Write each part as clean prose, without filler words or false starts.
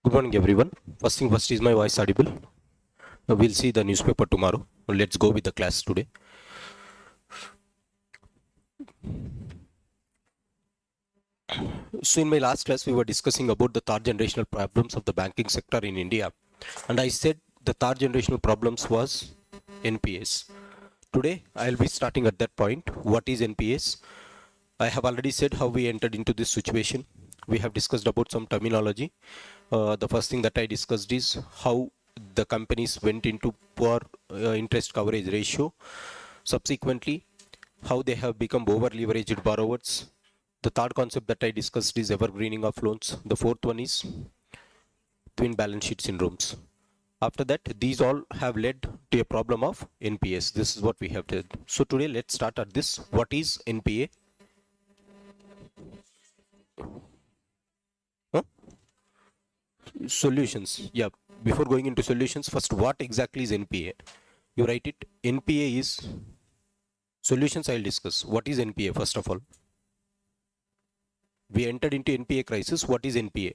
Good morning, everyone. First thing first, is my voice audible? We'll see the newspaper tomorrow. Let's go with the class today. So in my last class, we were discussing about the third generational problems of the banking sector in India. And I said the third generational problems was NPS. Today, I'll be starting at that point. What is NPS? I have already said how we entered into this situation. We have discussed about some terminology. The first thing that I discussed is how the companies went into poor interest coverage ratio. Subsequently, how they have become over leveraged borrowers. The third concept that I discussed is evergreening of loans. The fourth one is twin balance sheet syndromes. After that, these all have led to a problem of NPS. This is what we have did. So today, let's start at this. What is NPA? Huh? Solutions. Yeah. Before going into solutions, first, what exactly is NPA? You write it. NPA is solutions. I'll discuss. What is NPA first of all? We entered into NPA crisis. What is NPA?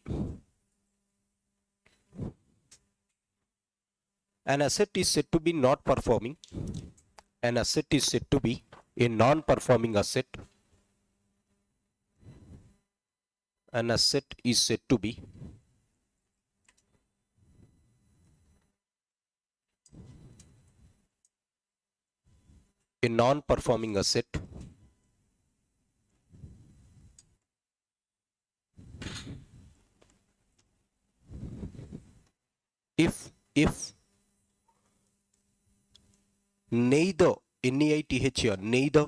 An asset is said to be not performing. An asset is said to be a non-performing asset. An asset is said to be a non-performing asset if neither NEITHER neither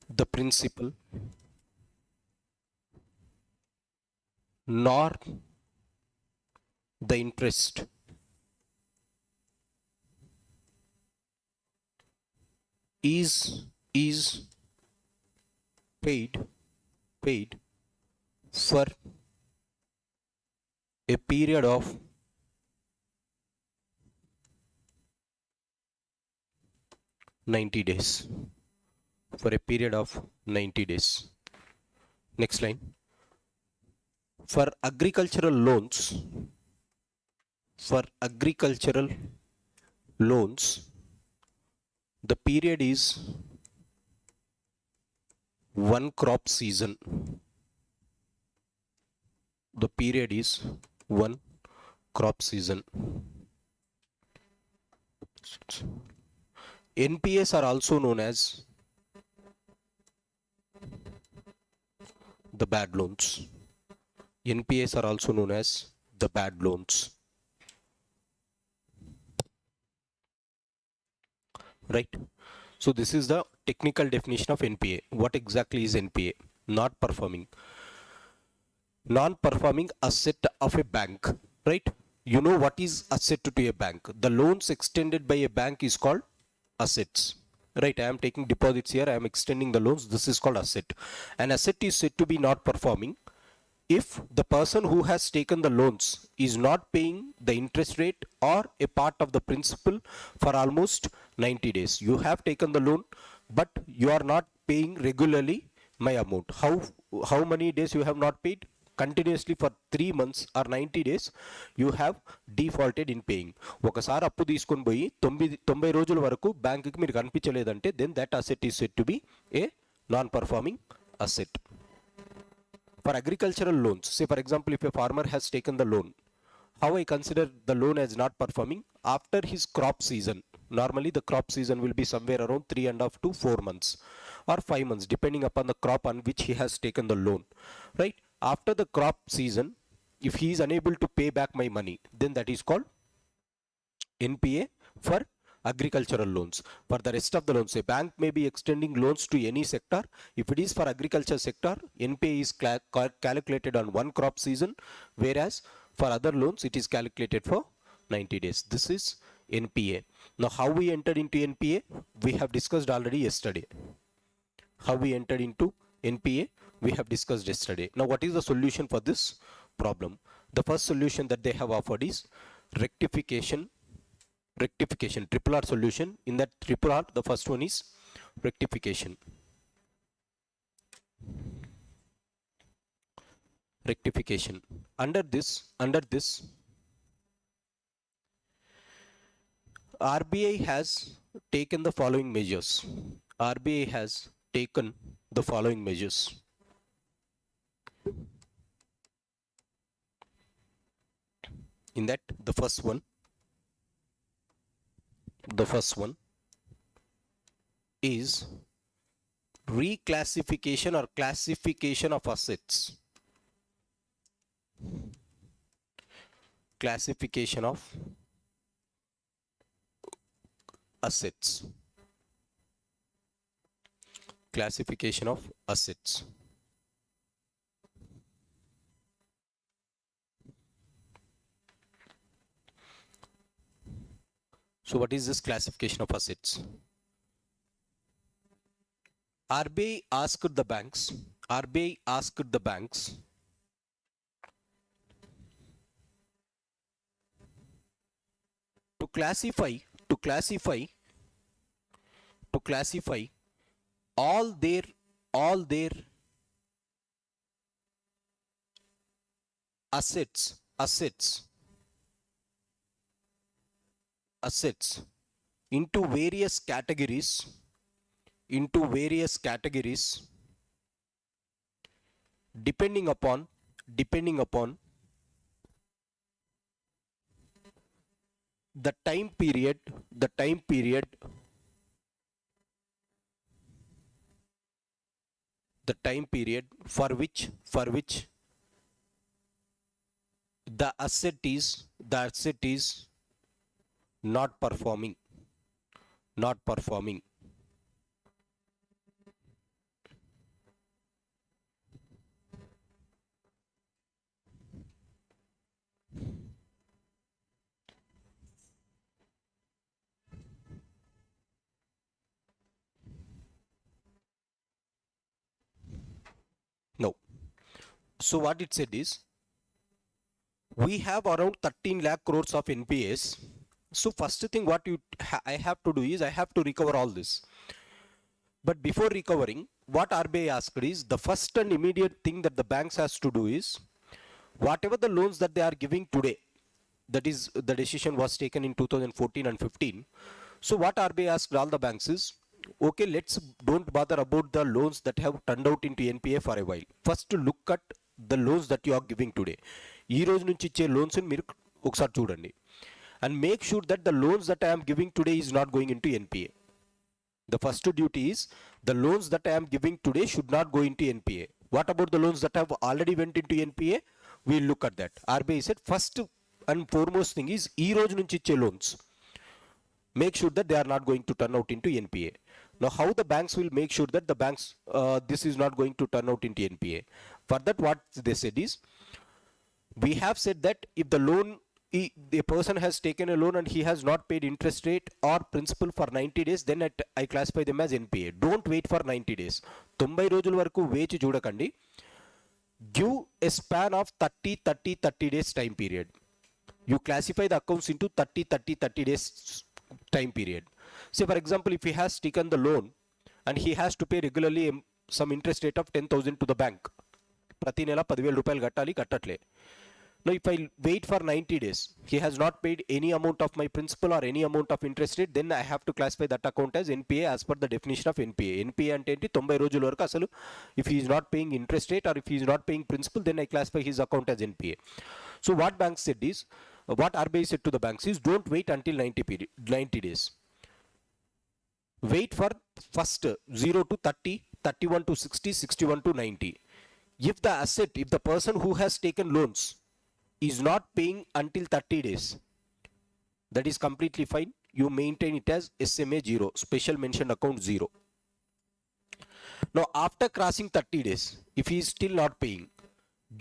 the principal nor the interest is paid for a period of 90 days. For a period of 90 days. Next line. For agricultural loans, the period is one crop season. The period is one crop season. NPS are also known as the bad loans. NPS are also known as the bad loans. Right? So this is the technical definition of NPA. What exactly is NPA? Not performing. Non-performing asset of a bank. Right? You know what is asset to a bank. The loans extended by a bank is called assets. Right? I am taking deposits here. I am extending the loans. This is called asset. An asset is said to be not performing if the person who has taken the loans is not paying the interest rate or a part of the principal for almost 90 days. You have taken the loan, but you are not paying regularly my amount. How many days you have not paid? Continuously for 3 months or 90 days you have defaulted in paying. ఒకసారి అప్పు తీసుకొని పోయి 90 రోజుల వరకు బ్యాంకుకి మీరు కనిపించలేదంటే then that asset is said to be a non-performing asset. For agricultural loans, say for example, if a farmer has taken the loan, how I consider the loan as not performing? After his crop season. Normally the crop season will be somewhere around 3.5 to 4 months or 5 months depending upon the crop on which he has taken the loan. Right? After the crop season, if he is unable to pay back my money, then that is called NPA for agricultural loans. For the rest of the loans, a bank may be extending loans to any sector. If it is for agriculture sector, NPA is calculated on one crop season, whereas for other loans it is calculated for 90 days. This is NPA. Now how we entered into NPA? We have discussed already yesterday. How we entered into NPA? We have discussed yesterday. Now what is the solution for this problem? The first solution that they have offered is rectification, triple R solution. In that triple R, the first one is rectification. Under this RBI has taken the following measures. In that, the first one is reclassification or classification of assets. Classification of assets. So what is this classification of assets? RBI asked the banks to classify all their assets into various categories depending upon the time period for which the asset is not performing. So what it said is, we have around 13 lakh crores of NPS. So first thing what I have to do is I have to recover all this. But before recovering, what RBI asked is, the first and immediate thing that the banks has to do is, whatever the loans that they are giving today, that is the decision was taken in 2014 and 15. So what RBI asked all the banks is, okay, let's don't bother about the loans that have turned out into NPA for a while. First look at the loans that you are giving today. ఈ రోజు నుంచి ఇచ్చే loans మీరు ఒకసారి చూడండి, and make sure that the loans that I am giving today is not going into NPA. The first duty is, the loans that I am giving today should not go into NPA. What about the loans that have already went into NPA? We'll look at that. RBI said first and foremost thing is, ee roju nunchi iche loans, make sure that they are not going to turn out into NPA. Now how the banks will make sure that the banks this is not going to turn out into NPA? For that, what they said is, we have said that if the loan, the person has taken a loan and he has not paid interest rate or principal for 90 days, then I classify them as NPA. Don't wait for 90 days. 90 రోజుల వరకు వేచి చూడకండి. Give a span of 30 days time period. You classify the accounts into 30 days time period. Say for example, if he has taken the loan and he has to pay regularly some interest rate of 10,000 to the bank, ప్రతి నెల 10,000 రూపాయలు కట్టాలి, కట్టట్లే. Now if I wait for 90 days, he has not paid any amount of my principal or any amount of interest rate, then I have to classify that account as NPA as per the definition of NPA. NPA అంటే ఏంటి? 90 రోజుల వరకు అసలు if he is not paying interest rate or if he is not paying principal, then I classify his account as NPA. So what banks said is, what RBI said to the banks is, don't wait until 90 days. Wait for first 0 to 30, 31 to 60, 61 to 90. If the asset, if the person who has taken loans is not paying until 30 days, that is completely fine. You maintain it as SMA 0, special mention account 0. Now after crossing 30 days, if he is still not paying,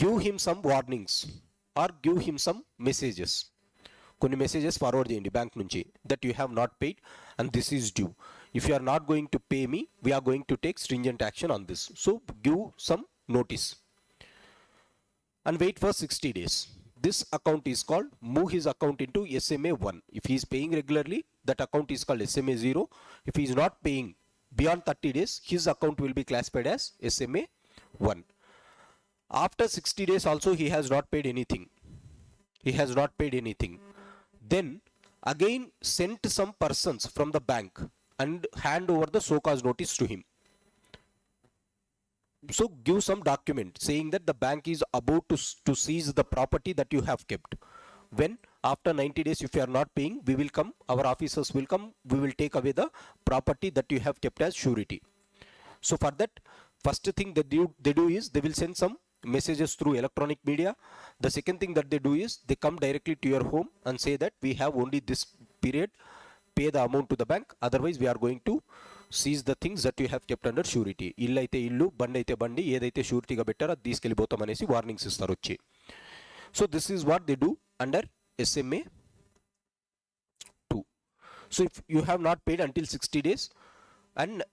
give him some warnings or give him some messages. కొన్ని messages forward చేయండి bank నుంచి, that you have not paid and this is due. If you are not going to pay me, we are going to take stringent action on this. So give some notice and wait for 60 days. This account is called, move his account into SMA 1. If he is paying regularly, that account is called SMA 0. If he is not paying beyond 30 days, his account will be classified as SMA 1. After 60 days also he has not paid anything. He has not paid anything. Then again sent some persons from the bank and hand over the so cause notice to him. So give some document saying that the bank is about to seize the property that you have kept. When after 90 days if you are not paying, we will come, our officers will come, we will take away the property that you have kept as surety. So for that, first thing that they do is, they will send some messages through electronic media. The second thing that they do is, they come directly to your home and say that we have only this period, pay the amount to the bank, otherwise we are going to seize the things that you have kept under surety. ఇల్లు అయితే ఇల్లు, బండి అయితే బండి, ఏదైతే షూరిటీగా పెట్టారో అది తీసుకెళ్ళిపోతాం అనేసి వార్నింగ్స్ ఇస్తారు వచ్చి. So this is what they do under SMA 2. So if you have not paid until 60 days and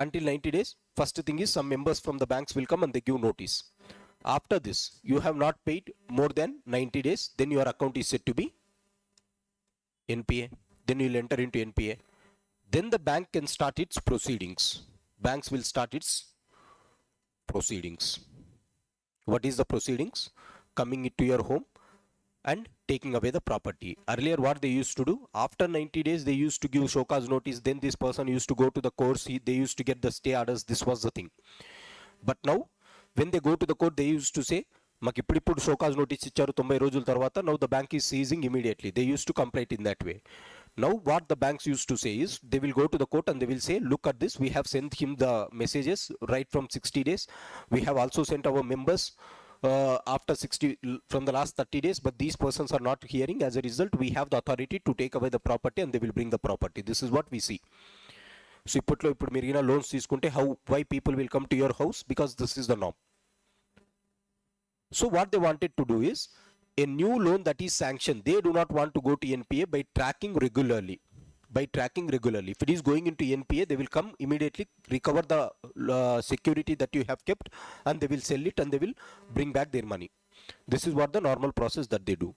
until 90 days, first thing is, some members from the banks will come and they give notice. After this, you have not paid more than 90 days, then your account is said to be NPA. Then you will enter into NPA. Then the bank can start its proceedings. Banks will start its proceedings. What is the proceedings? Coming into your home and taking away the property. Earlier what they used to do, after 90 days they used to give show cause notice, then this person used to go to the courts, they used to get the stay orders, this was the thing. But now when they go to the court, they used to say, మాకు ఇప్పుడు show cause notice ఇచ్చారు 90 రోజుల తర్వాత, now the bank is seizing immediately. They used to complain in that way. Now what the banks used to say is, they will go to the court and they will say, look at this, we have sent him the messages right from 60 days. We have also sent our members after 60 from the last 30 days, but these persons are not hearing. As a result, we have the authority to take away the property and they will bring the property. This is what we see. So ఇప్పుడు మీరు loans తీసుకుంటే, why people will come to your house? Because this is the norm. So what they wanted to do is, a new loan that is sanctioned, they do not want to go to NPA by tracking regularly. by tracking regularly. If it is going into NPA, they will come immediately recover the security that you have kept, and they will sell it and they will bring back their money. This is what the normal process that they do.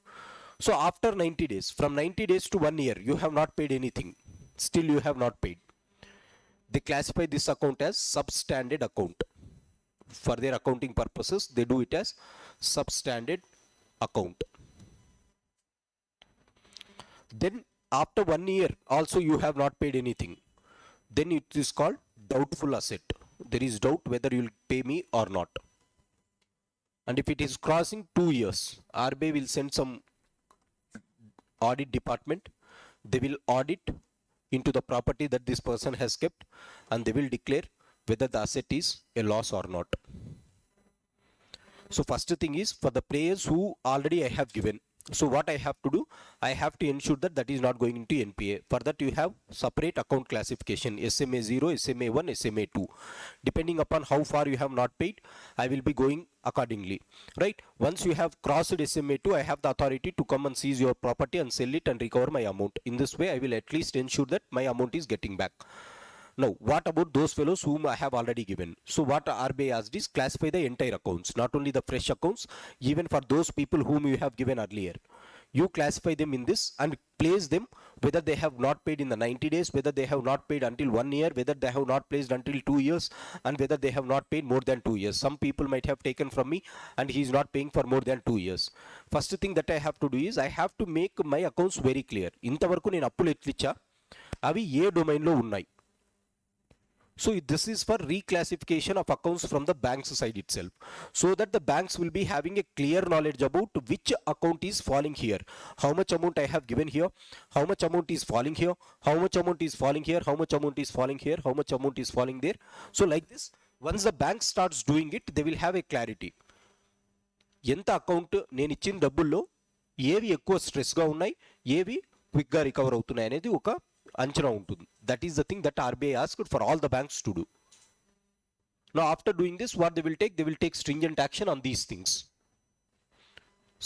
So after 90 days, from 90 days to 1 year, you have not paid anything. Still you have not paid. They classify this account as substandard account. For their accounting purposes, they do it as substandard account. Then after 1 year also you have not paid anything. Then it is called doubtful asset. There is doubt whether you will pay me or not. And if it is crossing 2 years, RBI will send some audit department. They will audit into the property that this person has kept, and they will declare whether the asset is a loss or not. So first thing is, for the players who already I have given, so what I have to do, I have to ensure that that is not going into NPA. For that you have separate account classification, SMA 0, SMA 1, SMA 2. Depending upon how far you have not paid, I will be going accordingly, right? Once you have crossed SMA 2, I have the authority to come and seize your property and sell it and recover my amount. In this way, I will at least ensure that my amount is getting back. Now, what about those fellows whom I have already given? So what RBI asked is, classify the entire accounts, not only the fresh accounts, even for those people whom you have given earlier. You classify them in this and place them whether they have not paid in the 90 days, whether they have not paid until 1 year, whether they have not placed until 2 years, and whether they have not paid more than 2 years. Some people might have taken from me and he is not paying for more than 2 years. First thing that I have to do is, I have to make my accounts very clear. ఇంతవరకు నేను అప్పులు ఎట్లిచ్చా, అవి ఏ డొమైన్లో ఉన్నాయి. So this is for reclassification of accounts from the bank's side itself, so that the banks will be having a clear knowledge about which account is falling here, how much amount I have given here, how much amount is falling here, how much amount is falling here, how much amount is falling here, how much amount is falling there. So like this, once the bank starts doing it, they will have a clarity. ఎంత account నేను ఇచ్చిన డబ్బుల్లో ఏవి ఎక్కువ స్ట్రెస్గా ఉన్నాయి, ఏవి క్విక్గా recover అవుతున్నాయి అనేది ఒక అంచనా ఉంటుంది. That is the thing that RBI asked for all the banks to do. Now after doing this, what they will take stringent action on these things.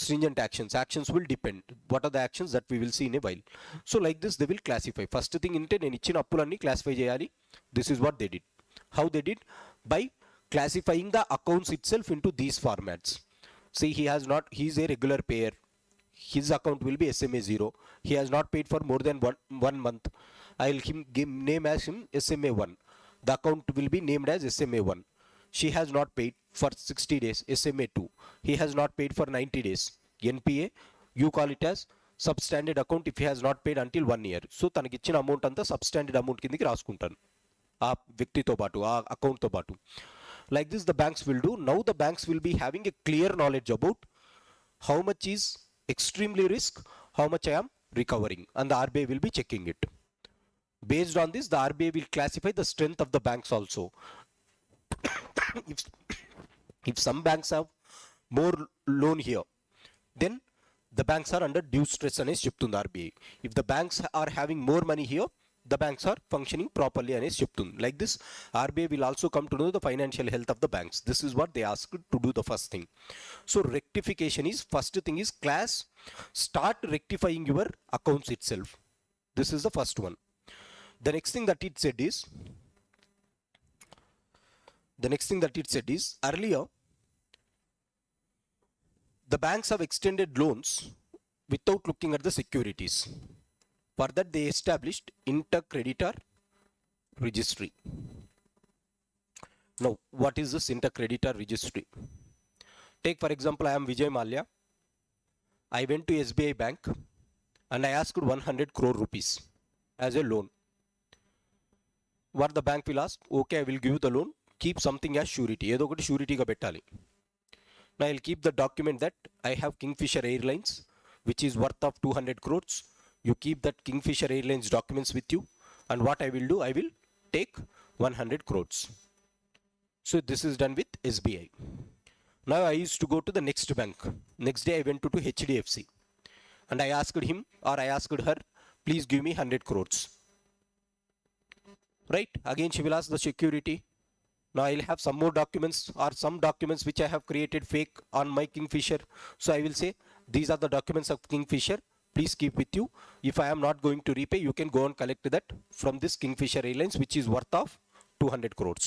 Stringent actions will depend. What are the actions that we will see in a while. So like this, they will classify. First thing inte నేను ఇచ్చిన అప్పులన్నీ classify చేయాలి. This is what they did. How they did? By classifying the accounts itself into these formats. See, he is a regular payer. His account will be SMA 0. He has not paid for more than one month. I will name as him SMA 1. The account will be named as SMA 1. She has not paid for 60 days, SMA 2. He has not paid for 90 days, NPA. You call it as substandard account if he has not paid until 1 year. So తనకి ఇచ్చిన amount అంతా substandard amount కిందకి రాసుకుంటాను, ఆ వ్యక్తితో పాటు, ఆ అకౌంట్తో పాటు. Like this the banks will do. Now the banks will be having a clear knowledge about how much is extremely risk, how much I am recovering, and the RBI will be checking it. Based on this, the RBI will classify the strength of the banks also. if some banks have more loan here, then the banks are under due stress అనేసి చెప్తుంది RBI. If the banks are having more money here, the banks are functioning properly అనేసి చెప్తుంది. Like this, RBI will also come to know the financial health of the banks. This is what they asked to do the first thing. So rectification is, first thing is, start rectifying your accounts itself. This is the first one. The next thing that it said is, earlier the banks have extended loans without looking at the securities. For that they established intercreditor registry. Now what is this intercreditor registry? Take for example, I am Vijay Mallya. I went to SBI bank and I asked 100 crore rupees as a loan. What the bank will ask, okay, I will give you the loan, keep something as surety. ఏదో ఒకటి షూరిటీగా పెట్టాలి. Now I will keep the document that I have Kingfisher Airlines, which is worth of 200 crores. You keep that Kingfisher Airlines documents with you, and what I will do, I will take 100 crores. So this is done with SBI. Now I used to go to the next bank. Next day I went to HDFC and I asked him, or I asked her, please give me 100 crores. Right? Again she will ask the security. Now I will have some more documents, or some documents which I have created fake on my Kingfisher. So I will say, these are the documents of Kingfisher. please keep with you. If I am not going to repay, you can go and collect that from this Kingfisher Airlines, which is worth of 200 crores.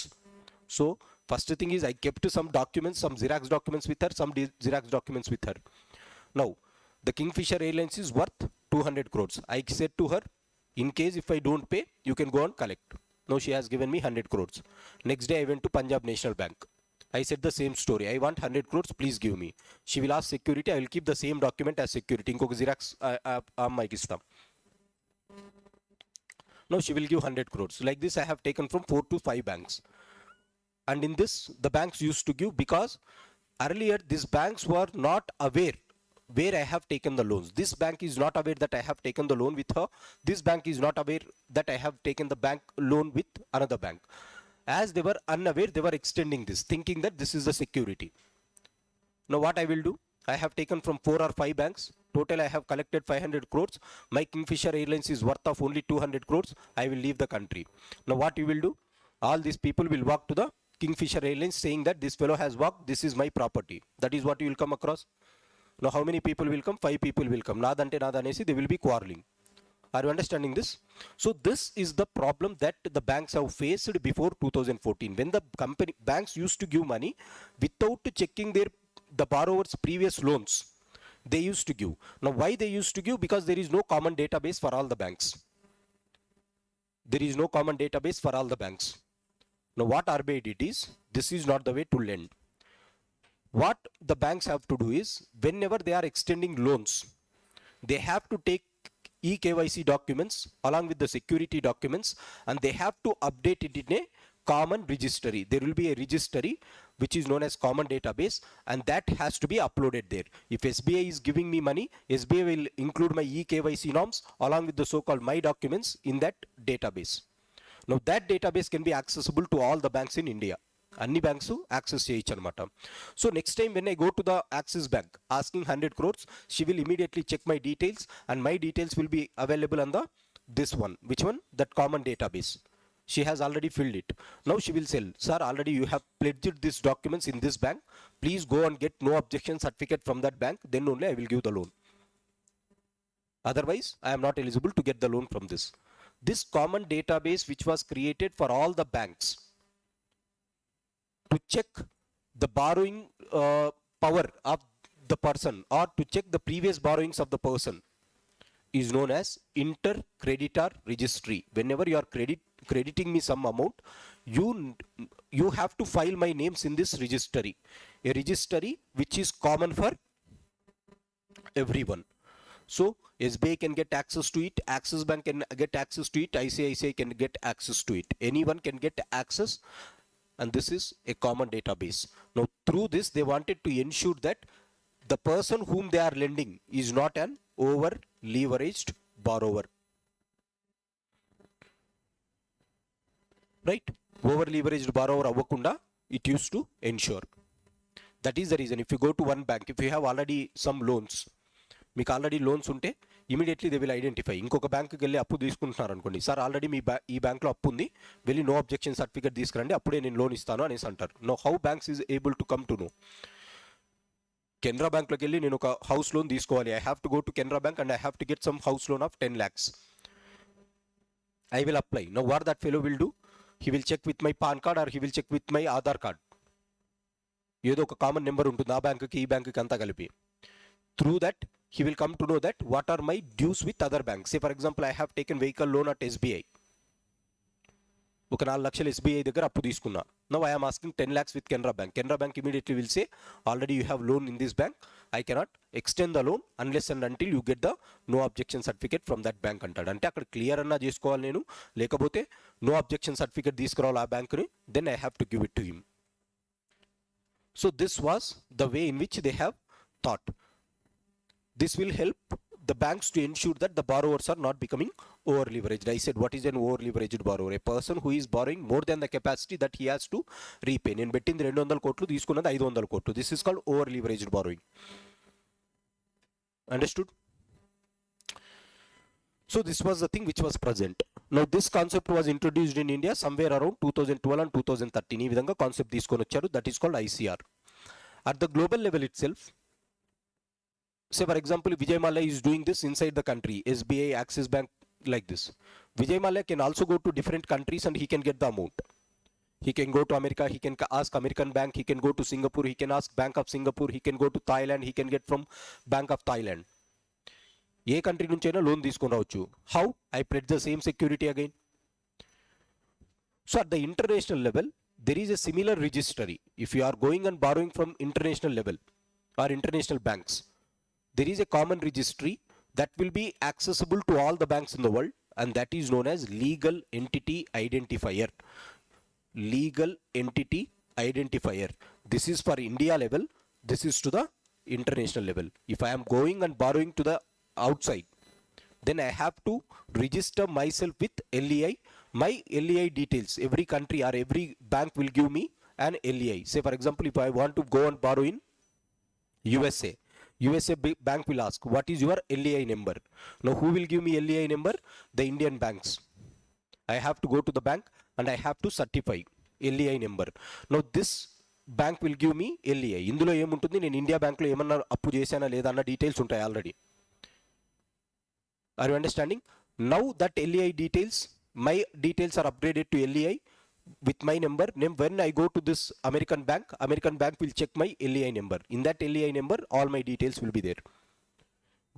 So first thing is I kept some documents, some Xerox documents with her, some Xerox documents with her. Now the Kingfisher Airlines is worth 200 crores. I said to her, in case if I don't pay, you can go and collect. Now she has given me 100 crores. Next day I went to Punjab National Bank. I said the same story. I want 100 crores, please give me. She will ask security. I will keep the same document as security. Inkoka Xerox aammaiki istam. Now she will give 100 crores. Like this I have taken from 4 to 5 banks. And in this, the banks used to give, because earlier these banks were not aware where I have taken the loans. This bank is not aware that I have taken the loan with her. This bank is not aware that I have taken the bank loan with another bank. As they were unaware, they were extending this, thinking that this is the security. Now what I will do? I have taken from 4 or 5 banks. Total I have collected 500 crores. My Kingfisher Airlines is worth of only 200 crores. I will leave the country. Now what you will do? All these people will walk to the Kingfisher Airlines saying that this fellow has walked, this is my property. That is what you will come across. Now how many people will come? 5 people will come. Nadante nadanesi, they will be quarreling. Are you understanding this? So this is the problem that the banks have faced before 2014. When the banks used to give money without checking the borrower's previous loans, they used to give. Now why they used to give? Because there is no common database for all the banks. There is no common database for all the banks. Now what RBI did is, this is not the way to lend. What the banks have to do is, whenever they are extending loans, they have to take eKYC documents along with the security documents, and they have to update it in a common registry. There will be a registry which is known as common database, and that has to be uploaded there. If SBI is giving me money, SBI will include my eKYC norms along with the so-called my documents in that database. Now that database can be accessible to all the banks in India. Anni banks access cheyochu anamata. So next time when I go to the Axis Bank asking 100 crores, she will immediately check my details, and my details will be available on the this one. Which one? That common database. She has already filled it. Now she will say, sir, already you have pledged these documents in this bank. Please go and get no objection certificate from that bank. Then only I will give the loan. Otherwise, I am not eligible to get the loan from this. This common database which was created for all the banks to check the borrowing power of the person, or to check the previous borrowings of the person, is known as inter-creditor registry. Whenever you are crediting me some amount, you have to file my names in this registry. A registry which is common for everyone. So SBI can get access to it, Axis Bank can get access to it, ICICI can get access to it. Anyone can get access, and this is a common database. Now through this, they wanted to ensure that the person whom they are lending is not an over leveraged borrower. Right? Over leveraged borrower avvakunda it used to ensure. That is the reason. If you go to one bank, if you have already some loans, మీకు already loans ఉంటే immediately they will identify. ఇంకొక బ్యాంకుకి వెళ్ళి అప్పు తీసుకుంటున్నారు అనుకోండి, sir already ఈ బ్యాంక్లో అప్పు ఉంది, వెళ్ళి నో అబ్జెక్షన్ సర్టిఫికేట్ తీసుకురండి, అప్పుడే నేను లోన్ ఇస్తాను అనేసి అంటారు. Know how banks is able to come to no? Canara బ్యాంక్లోకి వెళ్ళి నేను ఒక హౌస్ లోన్ తీసుకోవాలి, I have to go to Canara bank and I have to get some house loan of 10 lakhs. I will apply. Now what that fellow will do? He will check with my PAN card or he will check with my Aadhaar card. ఏదో ఒక common number ఉంటుంది ఆ బ్యాంకుకి ఈ బ్యాంకుకి అంతా కలిపి. Through that, he will come to know that what are my dues with other banks. Say for example, I have taken vehicle loan at SBI. ఒక 4 లక్షలు SBI దగ్గర అప్పు తీసుకున్నా. Now I am asking 10 lakhs with Canara Bank. Canara Bank immediately will say, already you have loan in this bank. I cannot extend the loan unless and until you get the no objection certificate from that bank అంటాడు. అంటే అక్కడ clear అన్నా చేసుకోవాలి నేను, లేకపోతే no objection certificate తీసుకురావాలి ఆ బ్యాంకుని, then I have to give it to him. So this was the way in which they have thought. This will help the banks to ensure that the borrowers are not becoming over leveraged. I said, what is an over leveraged borrower? A person who is borrowing more than the capacity that he has to repay. నేను పెట్టింది 200 కోట్లు, తీసుకున్నది 500 కోట్లు. This is called over leveraged borrowing. Understood? So this was the thing which was present. Now this concept was introduced in India somewhere around 2012 and 2013. ఈ విధంగా concept తీసుకొని వచ్చారు. That is called ICR. At the global level itself, Say for example, Vijay Mallya is doing this inside the country, SBI, Axis Bank, like this. Vijay Mallya can also go to different countries and he can get the amount. He can go to America, he can ask American bank, he can go to Singapore, he can ask Bank of Singapore, he can go to Thailand, he can get from Bank of Thailand. A country నుంచి అయినా loan తీసుకొని రావచ్చు. How? I pledge the same security again. So at the international level, there is a similar registry. If you are going and borrowing from international level or international banks, there is a common registry that will be accessible to all the banks in the world, and that is known as legal entity identifier. Legal entity identifier. This is for India level. This is to the international level. If I am going and borrowing to the outside, then I have to register myself with LEI. My LEI details, every country or every bank will give me an LEI. Say for example, if I want to go and borrow in USA, USA bank will ask, what is your LEI number? Now who will give me LEI number? The Indian banks. I have to go to the bank and I have to certify LEI number. Now this bank will give me LEI. ఇందులో ఏముంటుంది, నేను India బ్యాంక్లో ఏమన్నా అప్పు చేశానా లేదా అన్న details ఉంటాయి already. Are you understanding? Now that LEI details, my details are upgraded to LEI with my number. When I go to this American bank will check my LEI number. In that LEI number, all my details will be there.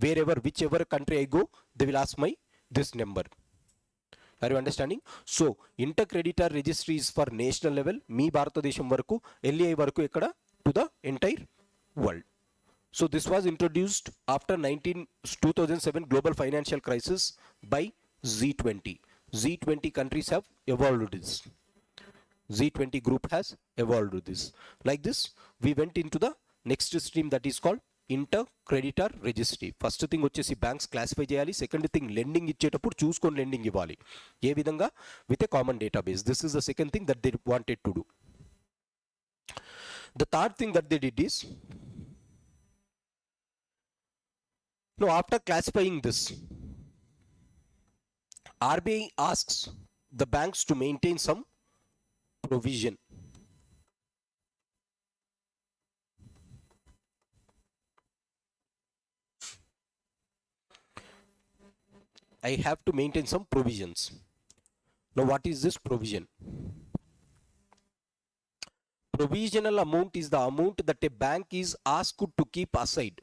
Wherever, whichever country I go, they will ask my this number. Are you understanding? So intercreditor registry is for national level. మీ భారతదేశం వరకు, LEI వరకు ఎక్కడ, to the entire world. So this was introduced after 2007 global financial crisis by G20. G20 countries have evolved this. G20 group has evolved this. Like this, we went into the next stream that is called intercreditor registry. First thing వచ్చేసి banks classify చేయాలి. Second thing, lending ఇచ్చేటప్పుడు చూసుకొని lending ఇవ్వాలి. ఏ విధంగా? With a common database. This is the second thing that they wanted to do. The third thing that they did is, now after classifying this, RBI asks the banks to maintain some provision. I have to maintain some provisions. Now what is this provision? Provisional amount is the amount that a bank is asked to keep aside.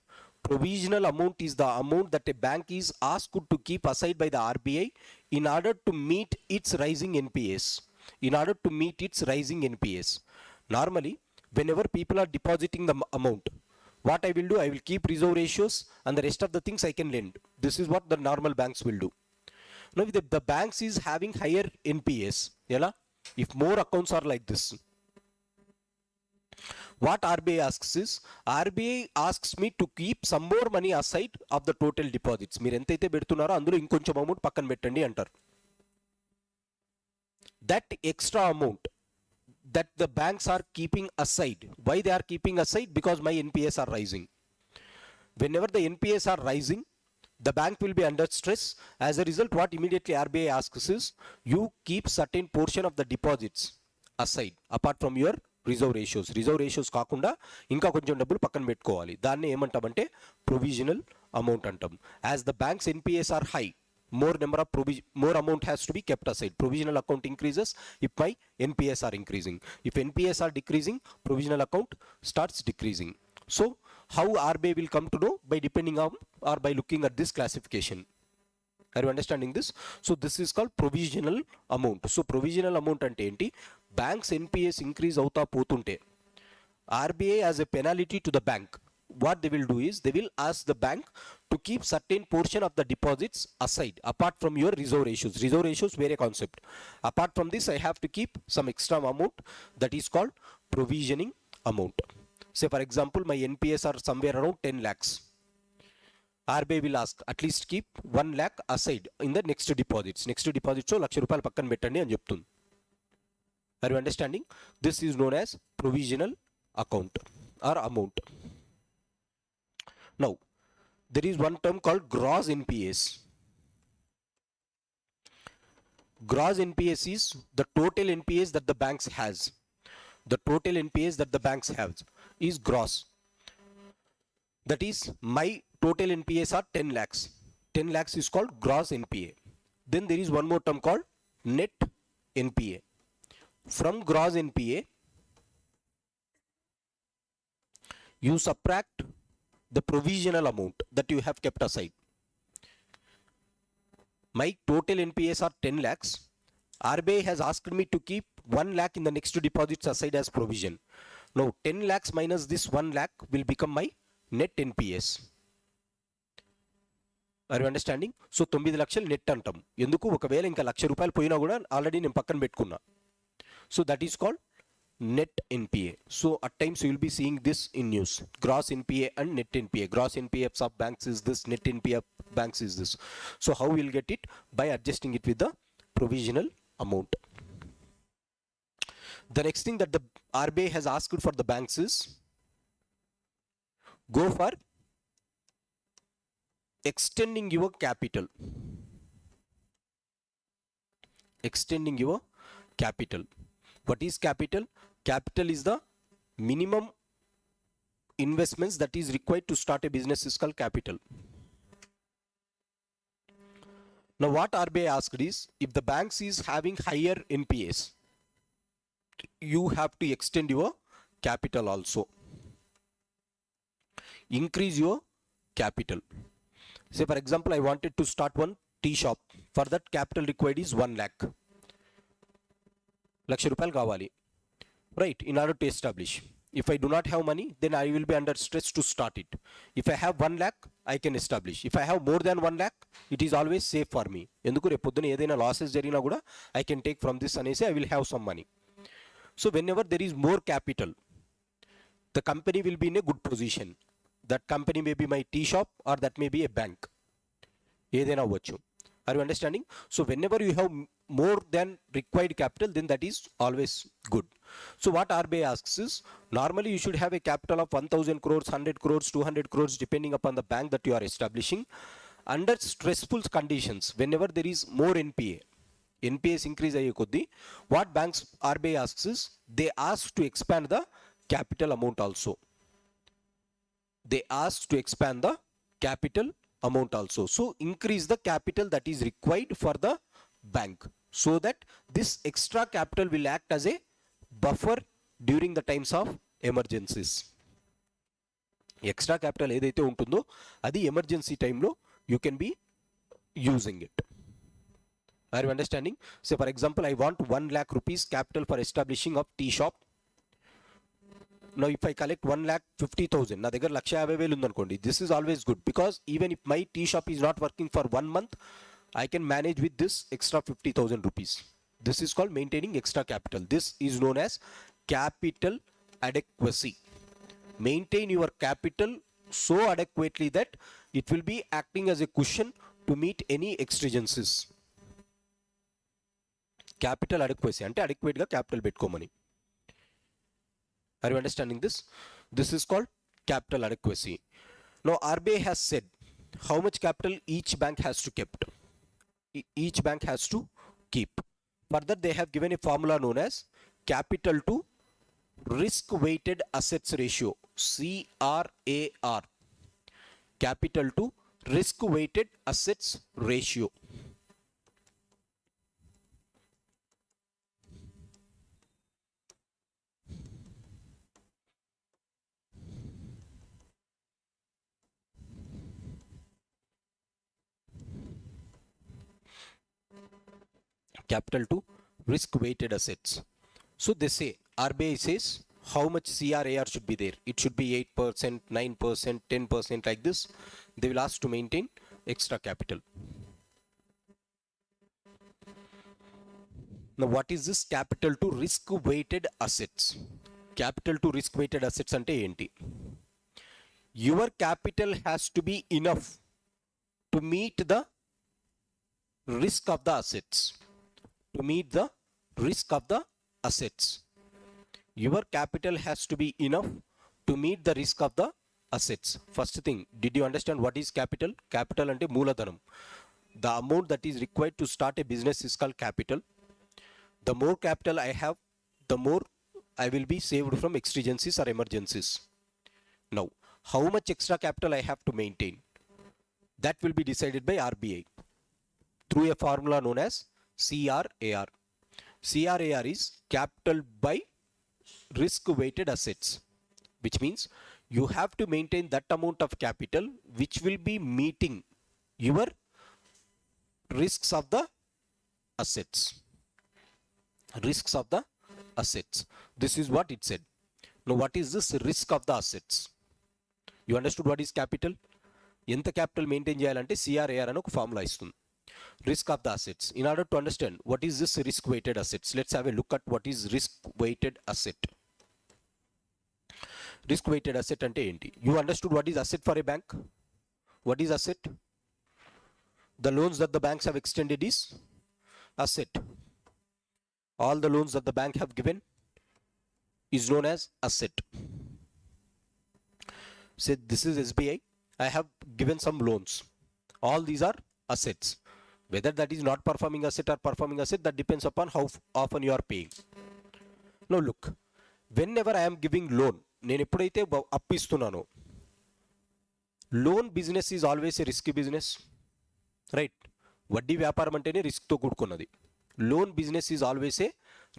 Provisional amount is the amount that a bank is asked to keep aside by the RBI in order to meet its rising NPS. In order to meet its rising NPS. Normally, whenever people are depositing the amount, what I will do, I will keep reserve ratios and the rest of the things I can lend. This is what the normal banks will do. Now, if the banks is having higher NPS, if more accounts are like this, what RBI asks is, RBI asks me to keep some more money aside of the total deposits. మీరు ఎంతైతే పెడుతున్నారో అందులో ఇంకొంచెం amount పక్కన పెట్టండి అంటారు. That extra amount that the banks are keeping aside. Why they are keeping aside? Because my NPS are rising. Whenever the NPS are rising, the bank will be under stress. As a result, what immediately RBI asks is, you keep certain portion of the deposits aside apart from your reserve ratios కాకుండా ఇంకా కొంచెం డబ్బులు పక్కన పెట్టుకోవాలి. దాన్ని ఏమంటామంటే provisional amount అంటాం. As the banks NPAs are high, more amount has to be kept aside. Provisional account increases if my NPS are increasing. If NPS are decreasing, provisional account starts decreasing. So how RBI will come to know? By depending on or by looking at this classification. Are you understanding this? So this is called provisional amount. So provisional amount ante enti? Banks NPS increase అవుతా పోతుంటే RBI as a penalty to the bank, what they will do is, they will ask the bank to keep certain portion of the deposits aside apart from your reserve ratios. Reserve ratios వేరే concept. Apart from this, I have to keep some extra amount that is called provisioning amount. Say for example, my NPS are somewhere around 10 lakhs. RBI will ask, at least keep 1 lakh aside in the next deposits. Next deposits లో 1,00,000 రూపాయలు పక్కన పెట్టండి అని చెప్తుంది. Are you understanding? This is known as provisional account or amount. Now, there is one term called gross NPS. Gross NPS is the total NPS that the banks has. The total NPS that the banks have is gross. That is my total NPAs are 10 lakhs. 10 lakhs is called gross NPA. Then there is one more term called net NPA. From gross NPA, you subtract the provisional amount that you have kept aside. My total NPAs are 10 lakhs. RBI has asked me to keep 1 lakh in the next deposits aside as provision. Now 10 lakhs minus this 1 lakh will become my net NPS. Are you understanding? So 9 లక్షలు net అంటాం. ఎందుకు ఒకవేళ ఇంకా ₹1,00,000 పోయినా కూడా already నేను పక్కన పెట్టుకున్నా. So that is called net NPA. So at times you will be seeing this in news. Gross NPA and net NPA. Gross NPAs of banks is this, net NPA of banks is this. So how we will get it? By adjusting it with the provisional amount. The next thing that the RBI has asked for the banks is go for extending your capital. Extending your capital. What is capital? Capital is the minimum investments that is required to start a business is called capital. Now what RBI asked is, if the banks is having higher NPAs, you have to extend your capital also. Increase your capital. Say for example, I wanted to start one tea shop. For that capital required is 1 lakh. ₹1,00,000 కావాలి. Right, in order to establish. If I do not have money, then I will be under stress to start it. If I have 1 lakh, I can establish. If I have more than 1 lakh, it is always safe for me. ఎందుకు రేపు పొద్దున ఏదైనా losses జరిగినా కూడా I can take from this అనేసి I will have some money. So whenever there is more capital, the company will be in a good position. That company may be my tea shop or that may be a bank. ఏదైనా అవ్వచ్చు. Are you understanding? So whenever you have more than required capital, then that is always good. So what RBI asks is, normally you should have a capital of 1,000 crores, 100 crores, 200 crores, depending upon the bank that you are establishing. Under stressful conditions, whenever there is more NPA, NPAs increase అయ్యే కొద్దీ, what banks RBI asks is, they ask to expand the capital amount also. They ask to expand the capital amount also. So increase the capital that is required for the bank, so that this extra capital will act as a buffer during the times of emergencies. Extra capital ఏదైతే ఉంటుందో అది emergency టైంలో you can be using it. Are you understanding? So for example, I want 1 lakh rupees capital for establishing of tea shop. Now if I collect 1,50,000, నా దగ్గర 1,50,000 ఉందనుకోండి, this is always good, because even if my tea shop is not working for 1 month, I can manage with this extra 50,000 rupees. This is called maintaining extra capital. This is known as capital adequacy. Maintain your capital so adequately that it will be acting as a cushion to meet any exigencies. Capital adequacy అంటే adequate గా capital పెట్టుకోమని. Are you understanding this? This is called capital adequacy. Now RBI has said how much capital each bank has to keep. Each bank has to keep. Further, they have given a formula known as capital to risk weighted assets ratio, CRAR. Capital to risk weighted assets ratio. Capital to risk weighted assets. So they say, RBI says how much CRAR should be there. It should be 8%, 9%, 10%, like this. They will ask to maintain extra capital. Now what is this capital to risk weighted assets? Capital to risk weighted assets ante enti? Your capital has to be enough to meet the risk of the assets. To meet the risk of the assets. Your capital has to be enough to meet the risk of the assets. First thing, did you understand what is capital? Capital ante mooladhanam. The amount that is required to start a business is called capital. The more capital I have, the more I will be saved from exigencies or emergencies. Now, how much extra capital I have to maintain? That will be decided by RBI through a formula known as CRAR. CRAR is capital by risk weighted assets, which means you have to maintain that amount of capital which will be meeting your risks of the assets. Risks of the assets. This is what it said. Now, what is this risk of the assets? You understood what is capital? ఎంత capital maintain చేయాలంటే సిఆర్ఏఆర్ అని ఒక formula ఇస్తుంది. Risk of the assets. In order to understand what is this risk weighted assets, let's have a look at what is risk weighted asset. Risk weighted asset ante enti? You understood what is asset for a bank? What is asset? The loans that the banks have extended is asset. All the loans that the bank have given is known as asset. Say this is SBI. I have given some loans. All these are assets. Whether that is not performing asset or performing asset, that depends upon how often you are paying. Now look, whenever I am giving loan, నేను ఎప్పుడైతే అప్పిస్తున్నానో, loan business is always a risky business, right? వడ్డీ వ్యాపారం అంటేనే రిస్క్తో కూడుకున్నది. Loan business is always a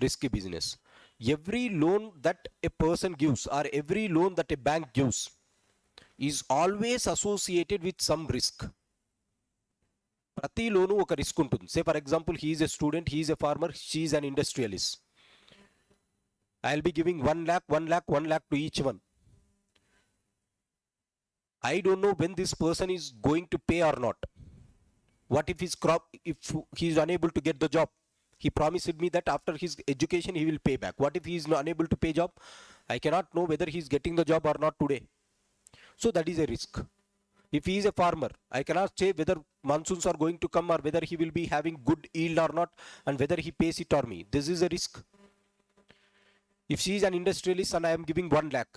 risky business. Every loan that a person gives or every loan that a bank gives is always associated with some risk. ప్రతి loan ఒక risk ఉంటుంది. Say for example, he is a student, he is a farmer, she is an industrialist. I will be giving 1 lakh to each one. I don't know when this person is going to pay or not. What if if he is unable to get the job? He promised me that after his education he will pay back. What if he is not unable to pay job? I cannot know whether he is getting the job or not today. So that is a risk. If he is a farmer, I cannot say whether monsoons are going to come or whether he will be having good yield or not, and whether he pays it or me. This is a risk. If she is an industrialist and I am giving 1 lakh,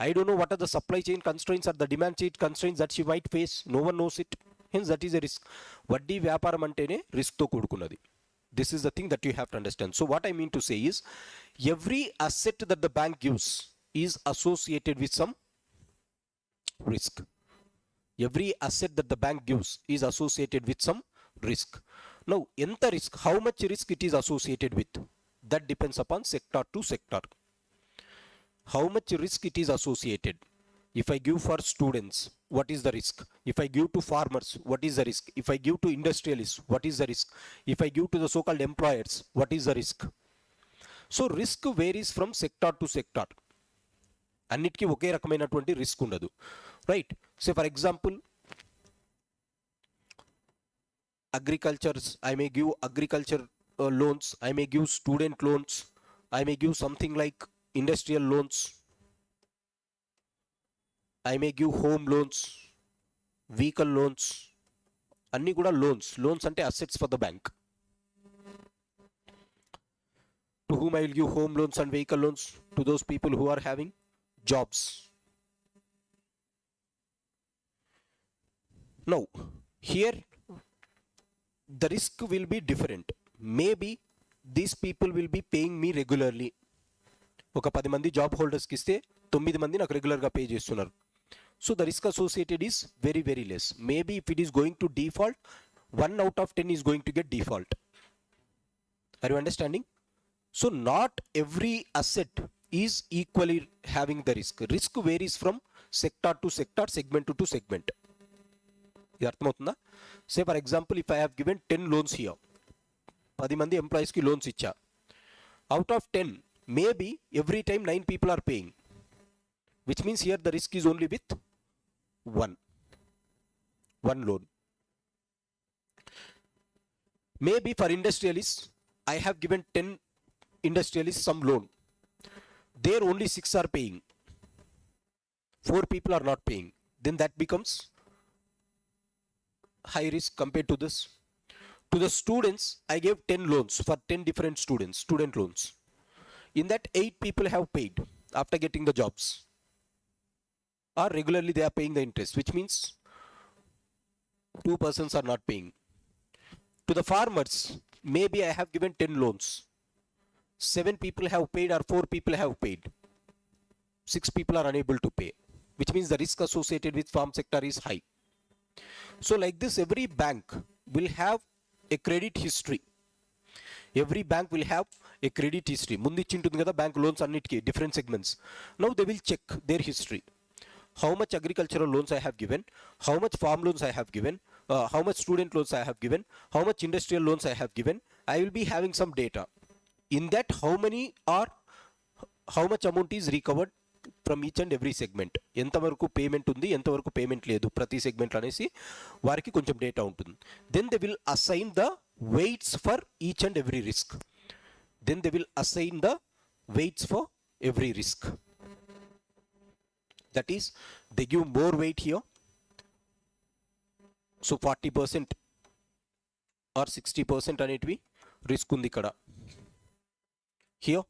I don't know what are the supply chain constraints or the demand chain constraints that she might face. No one knows it. Hence that is a risk. Vaddi vyaparam antene risk tho kudukunnadi. This is the thing that you have to understand. So what I mean to say is, every asset that the bank gives is associated with some risk. Every asset that the bank gives is associated with some risk. Now, enta risk, how much risk it is associated with, that depends upon sector to sector. How much risk it is associated. If I give for students, what is the risk? If I give to farmers, what is the risk? If I give to industrialists, what is the risk? If I give to the so-called employers, what is the risk? So risk varies from sector to sector. అన్నిటికీ ఒకే రకమైనటువంటి risk ఉండదు, right? Say for example, agricultures, I may give agriculture loans, I may give student loans, I may give something like industrial loans, I may give home loans, vehicle loans. అన్నీ కూడా loans. Loans అంటే assets for the bank. To whom I will give home loans and vehicle loans? To those people who are having jobs. Now, here the risk will be different. Maybe these people will be paying me regularly. ఒక 10 మంది job హోల్డర్స్కి ఇస్తే 9 మంది నాకు రెగ్యులర్గా pay చేస్తున్నారు. So the risk associated is very very less. Maybe if it is going to default, 1 out of 10 is going to get default. Are you understanding? So not every asset is equally having the risk. Risk varies from sector to sector, segment to segment. ఇది అర్థమవుతుందా? సే for example, if I have given 10 loans here, 10 మంది ఎంప్లాయీస్కి loans ఇచ్చా. Out of 10, maybe every time 9 people are paying, which means here the risk is only with one loan. Maybe for industrialists, I have given 10 industrialists some loan. There only 6 are paying, 4 people are not paying. Then that becomes high risk compared to this. To the students, I gave 10 loans for 10 different students, student loans. In that, 8 people have paid after getting the jobs, or regularly they are paying the interest, which means 2 persons are not paying. To the farmers, maybe I have given 10 loans. 7 people have paid or 4 people have paid. 6 people are unable to pay, which means the risk associated with farm sector is high. So like this, every bank will have a credit history. Every bank will have a credit history. ముందు ఇచ్చింటుంది కదా bank loans అన్నిటికీ different segments. Now they will check their history. How much agricultural loans I have given, how much farm loans I have given, how much student loans I have given, how much industrial loans I have given. I will be having some data. In that, how much amount is recovered from each and every segment. ఎంతవరకు payment ఉంది, ఎంతవరకు payment లేదు ప్రతి segment అనేసి వారికి కొంచెం data ఉంటుంది. Then they will assign the weights for each and every risk. Then they will assign the weights for every risk. That is, they give more weight here. So 40% or 60% అనేటివి risk ఉంది ఇక్కడ. Here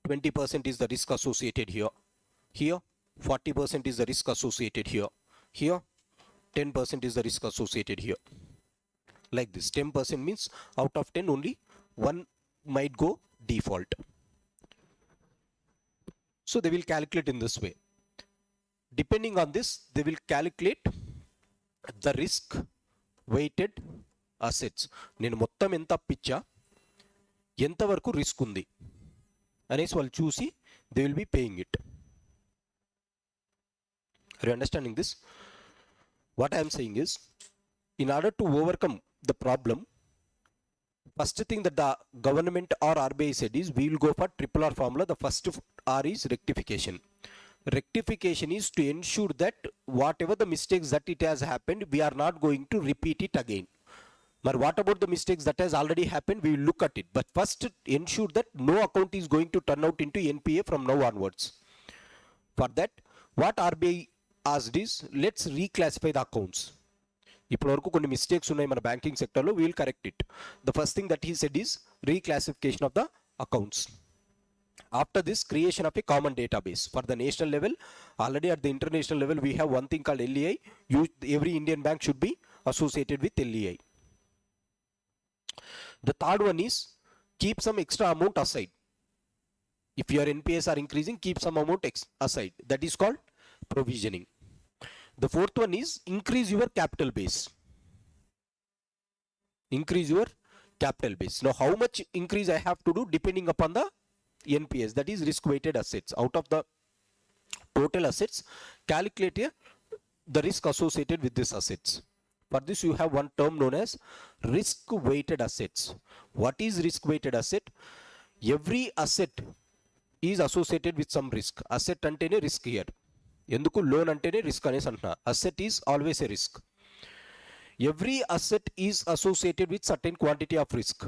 20% is the risk associated here. Here 40% is the risk associated here. Here 10% is the risk associated here. Like this, 10% means out of 10 only one might go default. So they will calculate in this way. Depending on this, they will calculate the risk weighted assets. నేను మొత్తం ఎంత అప్పిచ్చా, ఎంతవరకు risk ఉంది అనేసి వాళ్ళు చూసి they will be paying it. Are you understanding this? What I am saying is, in order to overcome the problem, first thing that the government or RBI said is, we will go for triple R formula. The first R is rectification. Rectification is to ensure that whatever the mistakes that it has happened, we are not going to repeat it again. But what about the mistakes that has already happened? We will look at it. But first, ensure that no account is going to turn out into NPA from now onwards. For that, what RBI asked is, let's reclassify the accounts. ఇప్పటి వరకు కొన్ని mistakes ఉన్నాయి మన banking సెక్టర్లో, we will correct it. The first thing that he said is reclassification of the accounts. After this, creation of a common database for the national level. Already at the international level, we have one thing called LEI. Every Indian bank should be associated with LEI. The third one is, keep some extra amount aside. If your NPS are increasing, keep some amount aside. That is called provisioning. The fourth one is, increase your capital base. Increase your capital base. Now, how much increase I have to do depending upon the NPS, that is risk weighted assets. Out of the total assets, calculate the risk associated with these assets. For this, you have one term known as risk weighted assets. What is risk weighted asset? Every asset is associated with some risk. Asset antene risk here. ఎందుకు loan అంటేనే risk అనేసి అంటున్నా. Asset is always A risk. Every asset is associated with certain quantity of risk.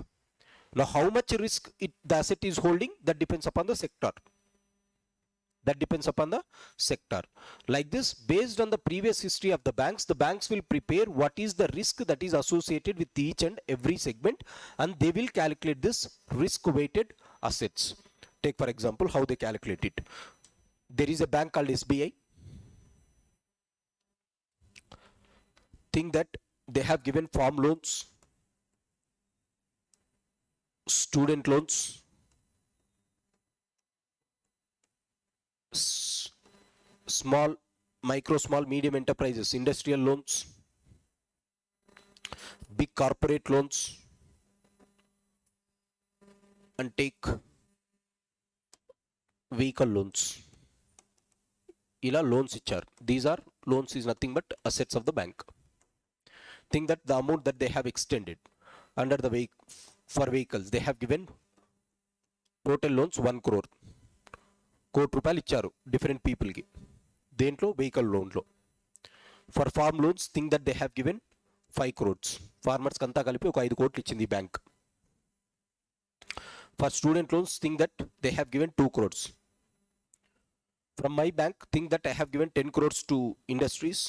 Now, how much risk the asset is holding, that depends upon the sector. That depends upon the sector. Like this, based on the previous history of the banks will prepare what is the risk that is associated with each and every segment, and they will calculate this risk-weighted assets. Take for example, how they calculate it. There is a bank called SBI. Think that they have given farm loans, student loans, small, medium enterprises, industrial loans, big corporate loans, and take vehicle loans. Ila loans ichar. These are loans is nothing but assets of the bank. Think that the amount that they have extended under the for vehicles, they have given total loans 1 crore. కోటి రూపాయలు ఇచ్చారు different పీపుల్కి దేంట్లో vehicle లోన్లో. For farm loans think that they have given 5 crores. ఫార్మర్స్కి అంతా కలిపి ఒక 5 కోట్లు ఇచ్చింది ఈ bank. For student loans think that they have given 2 crores. From my bank think that I have given 10 crores to industries,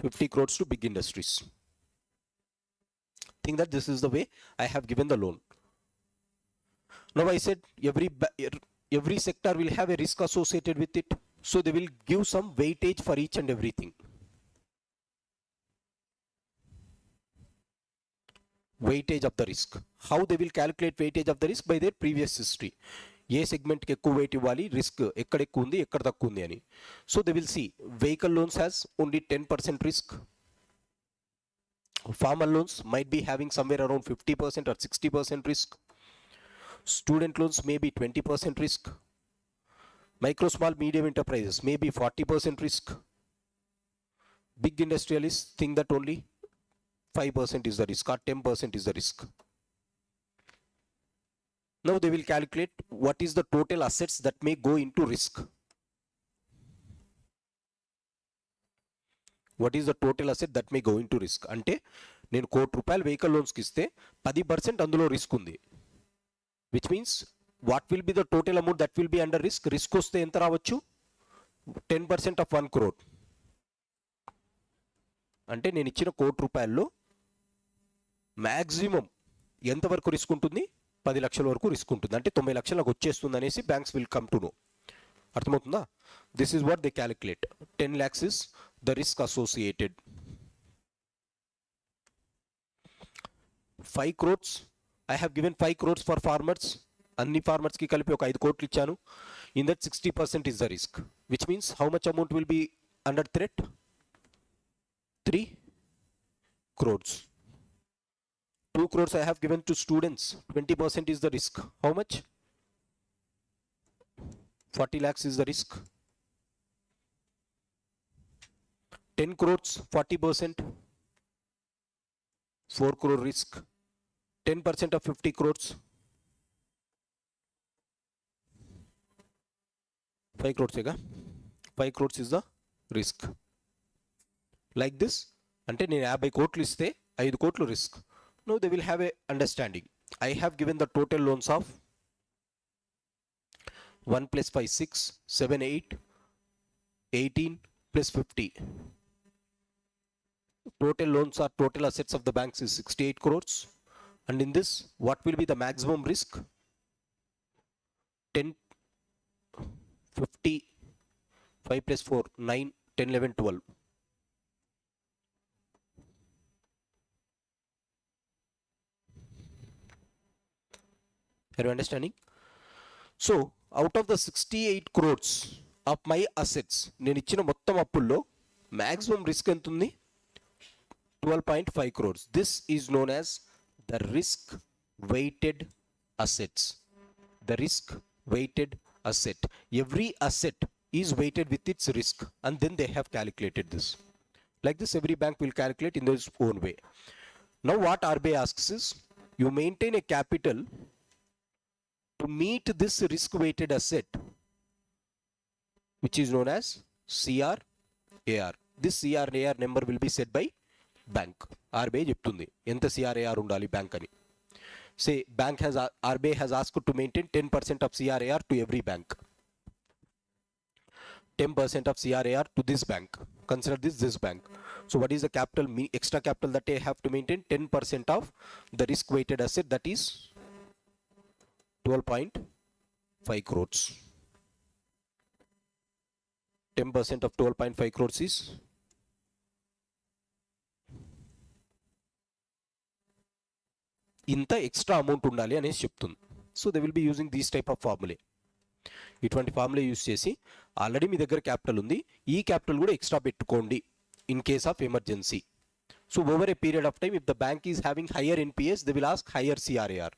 50 crores to big industries. Think that this is the way I have given the loan. Now I said every sector will have a risk associated with it, so they will give some weightage for each and everything. Weightage of the risk. How they will calculate weightage of the risk? By their previous history. ఏ సెగ్మెంట్కి ఎక్కువ wait ఇవ్వాలి, risk ఎక్కడ ఎక్కువ ఉంది ఎక్కడ తక్కువ ఉంది అని. So they will see vehicle loans has only 10% risk, Farmer loans might be having somewhere around 50% or 60% risk. Student loans may be 20% risk. Micro, small, medium enterprises may be 40% risk. Big industrialists think that only 5% is the risk or 10% is the risk. Now they will calculate what is the total assets that may go into risk. What is the total asset that may go into risk? అంటే నేను ₹1,00,00,000 vehicle లోన్స్కి ఇస్తే 10% అందులో risk ఉంది. Which means what will be the total amount that will be under risk? Risk వస్తే ఎంత రావచ్చు? 10% of 1 crore. అంటే నేను ఇచ్చిన ₹1,00,00,000లో మ్యాక్సిమం ఎంతవరకు రిస్క్ ఉంటుంది? 10 లక్షల వరకు రిస్క్ ఉంటుంది. అంటే 90 లక్షలు నాకు వచ్చేస్తుంది అనేసి banks will come to know. అర్థమవుతుందా? This is what they calculate. 10 lakhs is the risk associated. 5 crores, I have given 5 crores for farmers. అన్ని ఫార్మర్స్కి కలిపి ఒక 5 కోట్లు ఇచ్చాను. In that 60% is the risk, which means how much amount will be under threat? 3 crores. 2 crores I have given to students. 20% is the risk. How much? 40 lakhs is the risk. 10 crores, 40%, 4 crore risk. 10% of 50 crores, 5 crores. 5 crores is the risk. Like this, అంటే నేను 50 కోట్లు ఇస్తే 5 కోట్లు risk. Now they will have a understanding. I have given the total loans of 1 plus 5, 6, 7, 8, 18 plus 50. Total loans or total assets of the banks is 68 crores. And in this, what will be the maximum risk? 10, 50, 5 plus 4, 9, 10, 11, 12. Are you understanding? So, out of the 68 crores of my assets, నేను ఇచ్చిన మొత్తం అప్పుల్లో maximum risk ఎంత ఉంది? 12.5 crores. This is known as the risk weighted assets. The risk weighted asset. Every asset is weighted with its risk, and then they have calculated this. Like this, every bank will calculate in their own way. Now what RBI asks is, you maintain a capital to meet this risk weighted asset, which is known as CRAR. This CRAR number will be set by bank. RBI చెప్తుంది ఎంత CRAR ఉండాలి bank అని. Say RBI has asked to maintain 10% of CRAR to every bank. 10% of CRAR to this bank. Consider this bank. So what is the capital, extra capital that they have to maintain? 10% of the risk weighted asset, that is 12.5 crores. 10% of 12.5 crores is ఇంత extra amount ఉండాలి అనేసి చెప్తుంది. So they will B using these type of formulae. ఇటువంటి formulae use చేసి already మీ దగ్గర capital ఉంది, ఈ capital కూడా ఎక్స్ట్రా పెట్టుకోండి in case of emergency. So over a period of time, if the bank is having higher NPS, they will ask higher CRAR.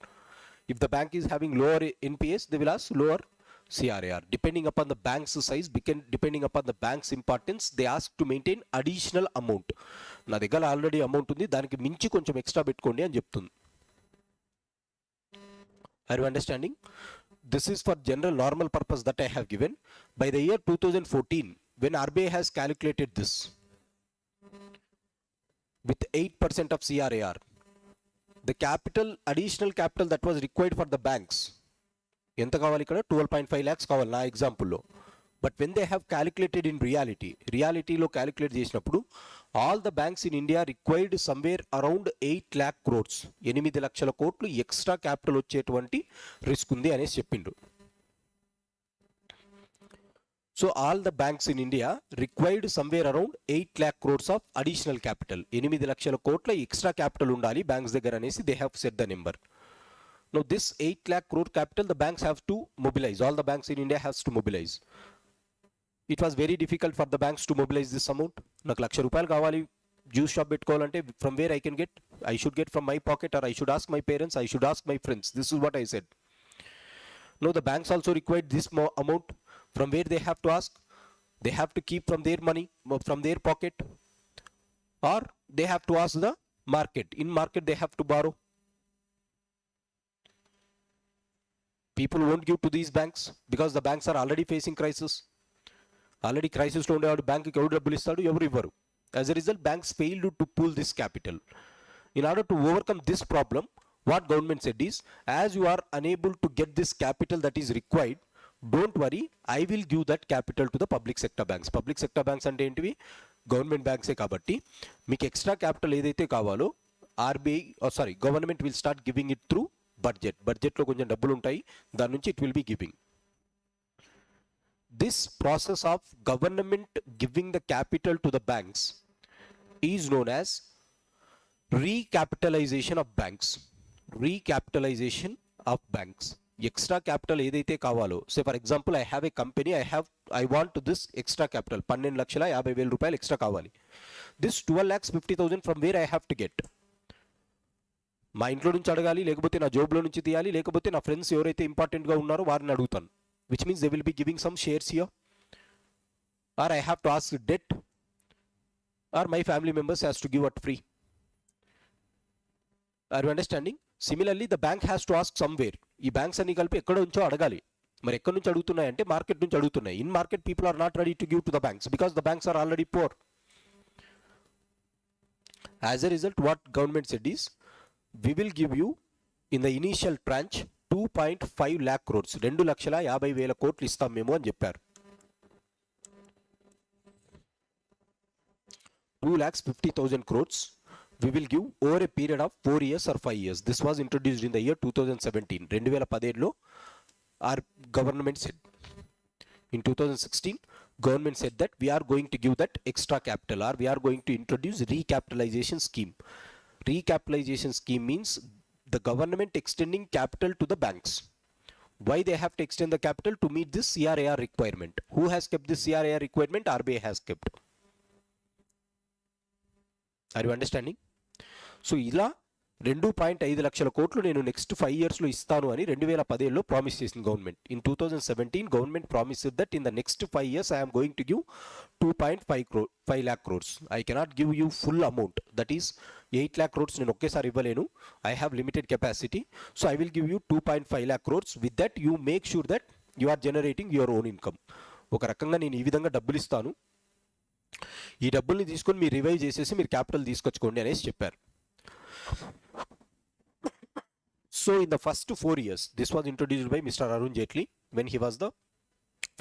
If the bank is having lower NPS, they will ask lower CRAR. Depending upon the bank's size, depending upon the bank's importance, they ask to maintain additional amount. నా దగ్గర already amount ఉంది, దానికి మించి కొంచెం extra పెట్టుకోండి అని చెప్తుంది. Are you understanding? This is for general normal purpose that I have given. By the year 2014, when RBI has calculated this with 8% of CRAR, the additional capital that was required for the banks, ఎంత కావాలి ఇక్కడ? 12.5 lakhs కావాలి నా ఎగ్జాంపుల్లో. But when they have calculated in రియాలిటీలో calculate చేసినప్పుడు all the banks in India required somewhere around 8 lakh crores, 8 లక్షల కోట్లు ఎక్స్ట్రా క్యాపిటల్ వచ్చేటువంటి రిస్క్ ఉంది అనేసి చెప్పిండ్రు. So all the banks in India required somewhere around 8 lakh crores of additional capital. 8 లక్షల కోట్ల ఎక్స్ట్రా క్యాపిటల్ ఉండాలి బ్యాంక్స్ దగ్గర అనేసి they have set the number. Now this 8 lakh crore capital the banks have to mobilize. All the banks in India has to mobilize. It was very difficult for the banks to mobilize this amount. నాకు ₹1,00,000 కావాలి juice shop పెట్టుకోవాలంటే from where I can get? I should get from my pocket, or I should ask my parents, I should ask my friends. This is what I said. No, the banks also required this amount. From where they have to ask? They have to keep from their money, from their pocket, or they have to ask the market. In market they have to borrow. People won't give to these banks because the banks are already facing crisis. Already crisis లో ఉండేవాడు బ్యాంకుకి ఎవరు డబ్బులు ఇస్తాడు, ఎవరు ఇవ్వరు. As a result, banks failed to pool this capital. In order to overcome this problem, what government said is, as you are unable to get this capital that is required, don't worry, I will give that capital to the public sector banks. Public sector banks అంటే ఏంటివి? Government బ్యాంక్సే కాబట్టి మీకు extra capital ఏదైతే కావాలో government will start giving it through బడ్జెట్లో కొంచెం డబ్బులు ఉంటాయి, దాని నుంచి it will be giving. This process of government giving the capital to the banks is known as recapitalization of banks. Recapitalization of banks. Extra capital ఏదైతే కావాలో, say for example I have a company, I want this extra capital 12,50,000 రూపాయలు extra కావాలి. This 12,50,000 from where I have to get? మా ఇంట్లో నుంచి అడగాలి, లేకపోతే నా జోబ్లో నుంచి తీయాలి, లేకపోతే నా ఫ్రెండ్స్ ఎవరైతే ఇంపార్టెంట్గా ఉన్నారో వారిని అడుగుతాను. Which means they will be giving some shares here, or I have to ask debt, or my family members has to give it free. Are you understanding? Similarly, the bank has to ask somewhere. ఈ banks అన్ని కలిపి ఎక్కడ నుంచో అడగాలి. మరి ఎక్కడి నుంచి అడుగుతున్నాయి అంటే మార్కెట్ నుంచి అడుగుతున్నాయి. In market people are not ready to give to the banks because the banks are already poor. As a result, what government said is, we will give you in the initial tranche 2.5 lakh crores, 2,50,000 కోట్లు ఇస్తాం మేము అని చెప్పారు. 2,50,000 crores we will give over a period of 4 years or 5 years. This was introduced in the year 2017. 2017లో our government said. In 2016, government said that we are going to give that extra capital, or we are going to introduce recapitalization scheme. Recapitalization scheme means the government extending capital to the banks. Why they have to extend the capital? To meet this CRAR requirement. Who has kept this CRAR requirement? RBI has kept. Are you understanding? So ఇలా 2.5 లక్షల కోట్లు నేను next 5 ఇయర్స్లో ఇస్తాను అని 2017లో promise చేసింది government. In 2017 government promise that in the next 5 years I'm going to give 2.5 lakh crores. I cannot give you full amount, that is 8 lakh crores నేను ఒకేసారి ఇవ్వలేను. I have limited capacity, so I will give you 2.5 lakh crores. With that you make sure that you are generating your own income. ఒక రకంగా నేను ఈ విధంగా డబ్బులు ఇస్తాను, ఈ డబ్బుల్ని తీసుకొని మీరు రివైవ్ చేసేసి మీరు క్యాపిటల్ తీసుకొచ్చుకోండి అనేసి చెప్పారు. So in the first 4 years, this was introduced by Mr. Arun Jaitley when he was the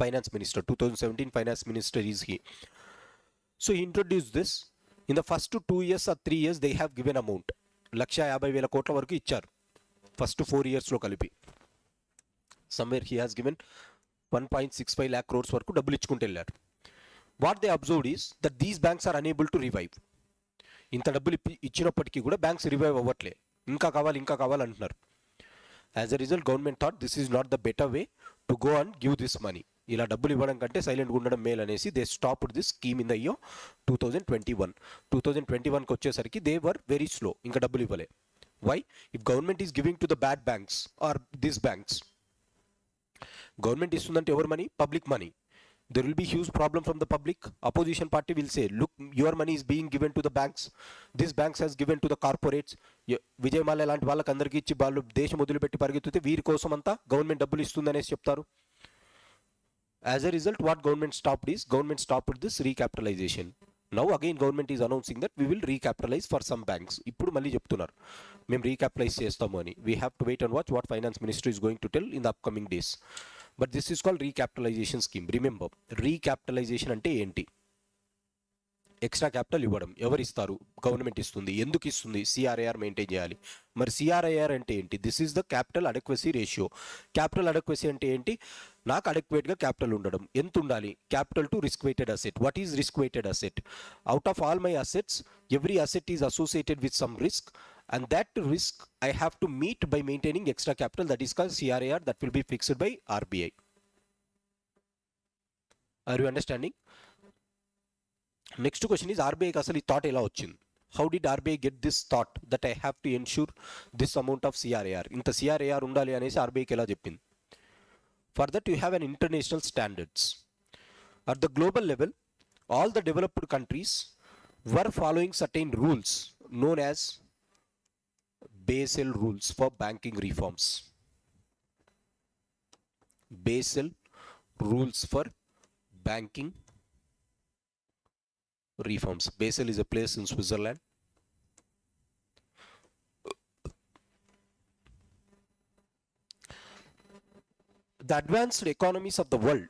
finance minister. 2017 finance minister is he. So he introduced this. In the first 2 years or 3 years, they have given amount. 1,50,000 కోట్ల వరకు ఇచ్చారు first 4 ఇయర్స్లో కలిపి. Somewhere he has given 1.65 lakh crores వరకు డబ్బులు ఇచ్చుకుంటూ వెళ్ళారు. What they observed is that these banks are unable to revive. ఇంత డబ్బులు ఇచ్చినప్పటికీ కూడా బ్యాంక్స్ రివైవ్ అవ్వట్లే, ఇంకా కావాలి అంటున్నారు. As a result government thought this is not the better way to go and give this money. ఇలా డబ్బులు ఇవ్వడం కంటే సైలెంట్గా ఉండడం మేల్ అనేసి they stopped this scheme in the year 2021. 2021కి వచ్చేసరికి దే వర్ వెరీ స్లో, ఇంకా డబ్బులు ఇవ్వలే. Why? If government is giving to the bad banks or this banks, government ఇస్తుందంటే ఎవరి money? Public money. There will be huge problem from the public. Opposition party will say, look, your money is being given to the banks. This banks has given to the corporates. Vijay Mallya లాంటి వాళ్ళకి అందరికీ ఇచ్చి వాళ్ళు దేశం వదిలిపెట్టి పరిగెత్తితే వీరి కోసం అంతా గవర్నమెంట్ డబ్బులు ఇస్తుంది అనేసి చెప్తారు. As a result, what government stopped this recapitalization. Now again government is announcing that we will recapitalize for some banks. ఇప్పుడు మళ్ళీ చెప్తున్నారు మేము రీక్యాపిటలైజ్ చేస్తాము అని. We have to wait and watch what finance ministry is going to tell in the upcoming days. But this is called recapitalization scheme. Remember, recapitalization అంటే ఏంటి? Extra capital ఇవ్వడం. ఎవరు ఇస్తారు? గవర్నమెంట్ ఇస్తుంది. ఎందుకు ఇస్తుంది? సిఆర్ఐఆర్ మెయింటైన్ చేయాలి. మరి సిఆర్ఐఆర్ అంటే ఏంటి? This is the capital adequacy ratio. Capital adequacy అంటే ఏంటి? నాకు అడెక్వేట్గా క్యాపిటల్ ఉండడం. ఎంత ఉండాలి? Capital to risk weighted asset. What is risk weighted asset? Out of all my assets, every asset is associated with some risk, and that risk I have to meet by maintaining extra capital, that is called CRAR, that will be fixed by RBI. Are you understanding? Next question is ఆర్బీఐకి అసలు ఈ thought ఎలా వచ్చింది? How did RBI get this thought that I have to ensure this amount of CRAR, ఇంత CRAR ఉండాలి అనేసి ఆర్బీఐకి ఎలా చెప్పింది? For that you have an international standards. At the global level all the developed countries were following certain rules known as Basel rules for banking reforms. Basel rules for banking reforms. Basel is a place in Switzerland. The advanced economies of the world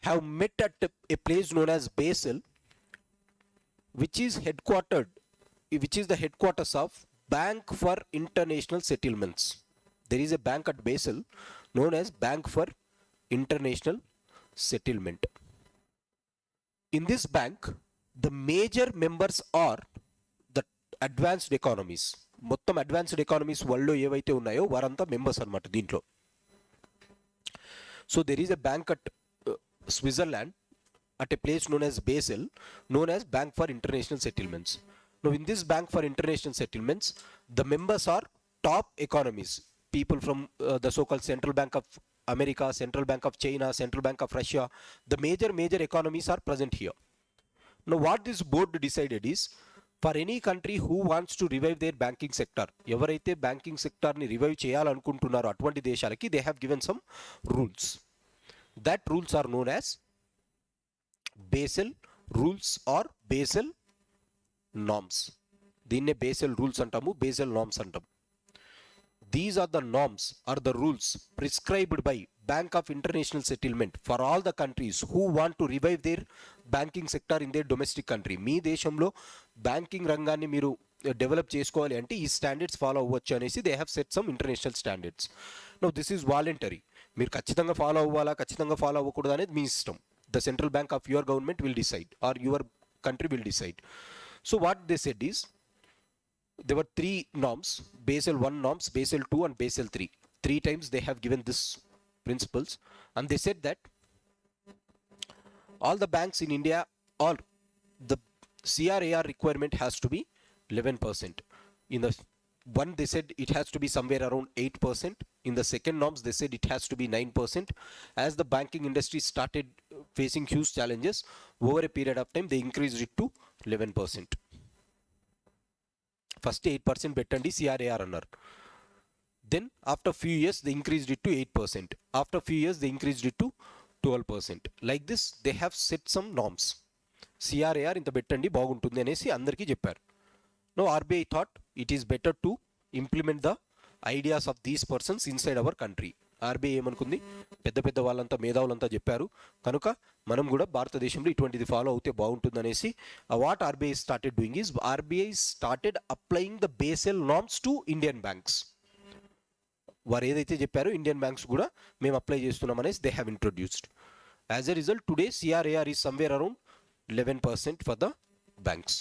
have met at a place known as Basel, which is the headquarters of Bank for International Settlements. There is a bank at Basel known as Bank for International Settlement. In this bank, the major members are the advanced economies. మొత్తం advanced economies వరల్డ్లో ఏవైతే ఉన్నాయో వారంతా members అనమాట దీంట్లో. So there is a bank at Switzerland at a place known as Basel, known as Bank for International Settlements. Now in this Bank for International Settlements, the members are top economies, people from the so-called Central Bank of America, Central Bank of China, Central Bank of Russia. The major economies are present here. Now what this board decided is, for any country who wants to revive their banking sector, ఎవరైతే banking సెక్టార్ని revive చేయాలనుకుంటున్నారో అటువంటి దేశాలకి they have given some rules. That rules are known as Basel rules or Basel norms. దీన్నే Basel rules అంటాము, Basel norms అంటాం. These are the norms or the rules prescribed by Bank of International Settlement for all the countries who want to revive their banking sector in their domestic country. మీ దేశంలో banking రంగాన్ని మీరు develop చేసుకోవాలి అంటే ఈ standards follow అవ్వచ్చు అనేసి they have set some international standards. Now this is voluntary. మీరు ఖచ్చితంగా ఫాలో అవ్వాలా ఖచ్చితంగా ఫాలో అవ్వకూడదు అనేది మీ ఇష్టం. The central bank of your government will decide or your country will decide. So what they said is, there were three norms: Basel 1 norms, Basel 2 and Basel 3. Three times they have given this principles, and they said that all the banks in India, or the CRAR requirement has to be 11%. In the one they said it has to be somewhere around 8%. In the second norms they said it has to be 9%. As the banking industry started facing huge challenges, over a period of time they increased it to 11%. First 8% పెట్టండి CRAR అన్నారు. Then after few years they increased it to 8%. After few years they increased it to 12%. Like this they have set some norms. CRAR ఇంత పెట్టండి బాగుంటుంది అనేసి అందరికీ చెప్పారు. No RBI thought it is better to implement the ideas of these persons inside our country. RBI ఏమనుకుంది, పెద్ద పెద్ద వాళ్ళంతా మేధావులంతా చెప్పారు కనుక మనం కూడా భారతదేశంలో ఇటువంటిది ఫాలో అవుతే బాగుంటుంది అనేసి what RBI started doing is, RBI started applying the Basel norms to Indian banks. వారు ఏదైతే చెప్పారో ఇండియన్ బ్యాంక్స్ కూడా మేము అప్లై చేస్తున్నాం అనేసి they have introduced. As a result today CRAR is somewhere around 11% for the banks.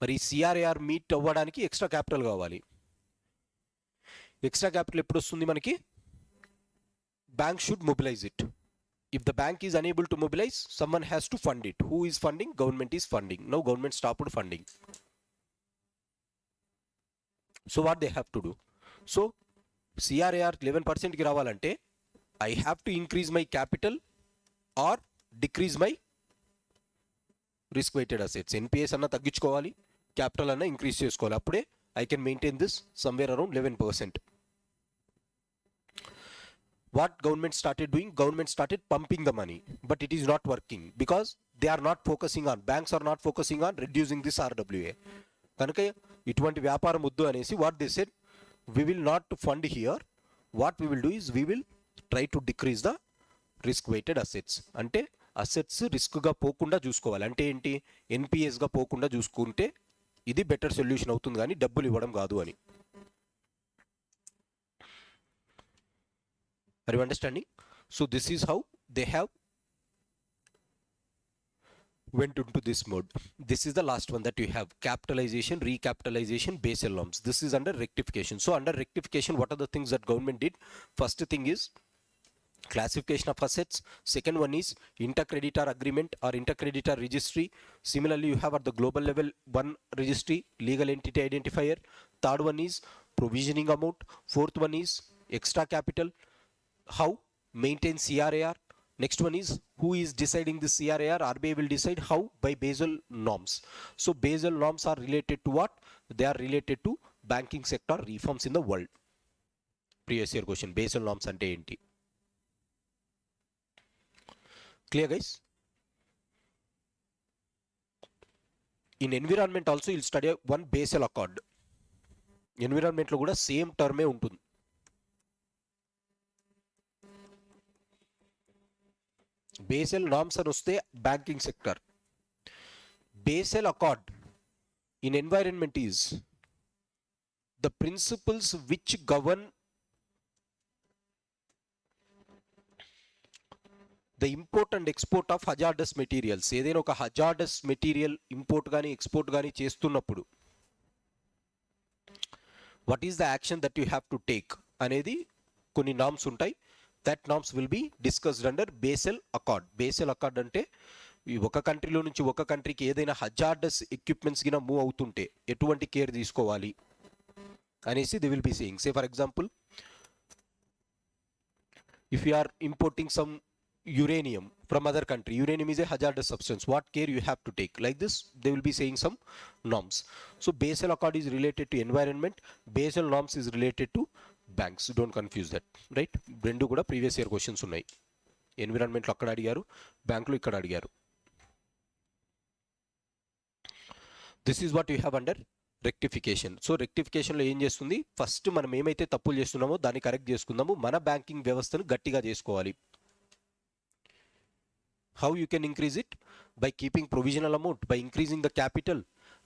మరి CRAR meet అవ్వడానికి extra capital కావాలి. ఎక్స్ట్రా క్యాపిటల్ ఎప్పుడు వస్తుంది మనకి? Bank should mobilise it. If the bank is unable to mobilise, somebody has to fund it. Who is funding? Government is funding. Now government stopped funding. So what they have to do? So CRAR 11%కి రావాలంటే I have to increase my capital or decrease my risk weighted assets. NPAs అన్న తగ్గించుకోవాలి, capital అన్న increase చేసుకోవాలి. అప్పుడే I can maintain this somewhere around 11%. What government started doing? Government started pumping the money, but it is not working because they are not focusing on, banks are not focusing on reducing this RWA. కనుక ఇటువంటి వ్యాపారం వద్దు అనేసి what they said, we will not fund here. What we will do is we will try to decrease the risk weighted assets. అంటే assets రిస్క్గా పోకుండా చూసుకోవాలి. అంటే ఏంటి? ఎన్పిఎస్గా పోకుండా చూసుకుంటే ఇది బెటర్ సొల్యూషన్ అవుతుంది కానీ డబ్బులు ఇవ్వడం కాదు అని. Are you understanding? So this is how they have went into this mode. This is the last one that you have: capitalization, recapitalization, Basel norms. This is under rectification. So under rectification, what are the things that government did? First thing is Classification of assets. Second one is intercreditor agreement or intercreditor registry. Similarly, you have at the global level one registry, legal entity identifier. Third one is provisioning amount. Fourth one is extra capital. How? Maintain CRAR. Next one is who is deciding the CRAR? RBI will decide. How? By Basel norms. So Basel norms are related to what? They are related to banking sector reforms in the world. Previous year question. Basel norms ante enti? Clear, guys? In environment also you'll study one Basel accord. Environment lo kuda same term e untundi. Basel norms అని వస్తే banking sector. Basel accord in environment is the principles which govern the import and export of hazardous materials. ఏదైనా ఒక hazardous material import కానీ export కానీ చేస్తున్నప్పుడు what is the action that you have to take అనేది కొన్ని norms ఉంటాయి. That norms will be discussed under Basel accord. Basel accord అంటే ఈ ఒక కంట్రీలో నుంచి ఒక కంట్రీకి ఏదైనా హజార్డస్ ఎక్విప్మెంట్స్ గిన మూవ్ అవుతుంటే ఎటువంటి కేర్ తీసుకోవాలి అనేసి they will be saying. Say for example, if you are importing some uranium from other country, uranium is a hazardous substance, what care you have to take, like this they will be saying some norms. So Basel accord is related to environment, Basel norms is related to banks, don't confuse that, right? రెండు కూడా previous year questions ఉన్నాయి. ఎన్విరాన్మెంట్లో అక్కడ అడిగారు, బ్యాంకులో ఇక్కడ అడిగారు. This is what you have under rectification. So రెక్టిఫికేషన్లో ఏం చేస్తుంది, ఫస్ట్ మనం ఏమైతే తప్పులు చేస్తున్నామో దాన్ని కరెక్ట్ చేసుకుందాము, మన బ్యాంకింగ్ వ్యవస్థను గట్టిగా చేసుకోవాలి. How you can increase it? By keeping provisional amount, by increasing the capital,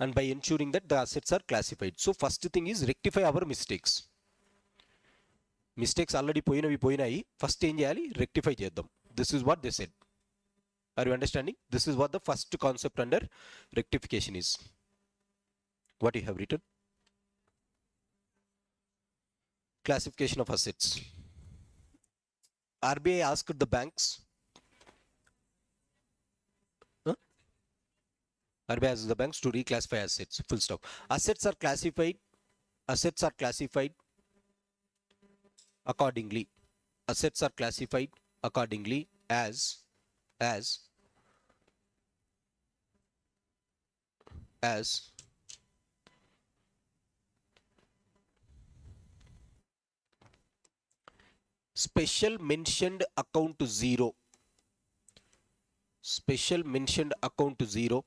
and by ensuring that the assets are classified. So first thing is rectify our mistakes. Mistakes already పోయినాయి, first ఏం చేయాలి, rectify చేద్దాం. This is what they said. Are you understanding? This is what the first concept under rectification is. What you have written? Classification of assets. RBI asked the banks, RBI asks the banks to reclassify assets. Full stop. Assets are classified accordingly. Assets are classified accordingly as special mentioned account 0. Special mentioned account 0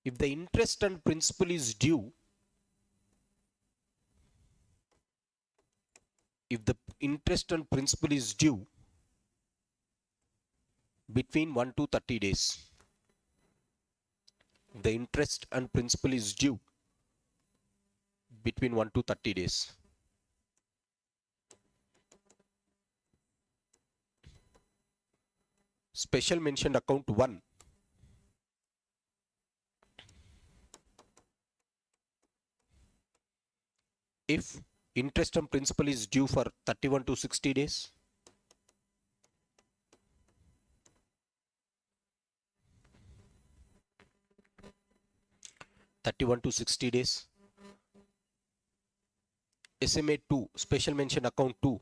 if the interest and principal is due, if the interest and principal is due between 1 to 30 days, if the interest and principal is due between 1 to 30 days, special mentioned account 1 if interest and principal is due for 31 to 60 days, SMA 2, special mention account 2,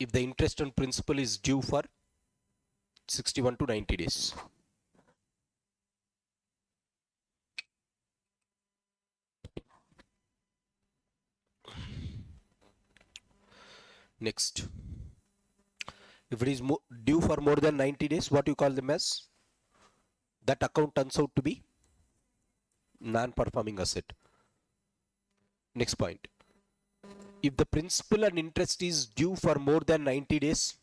if the interest and principal is due for 61 to 90 days. Next, if it is due for more than 90 days, what you call them as? That account turns out to be non-performing asset. Next point, if the principal and interest is due for more than 90 days,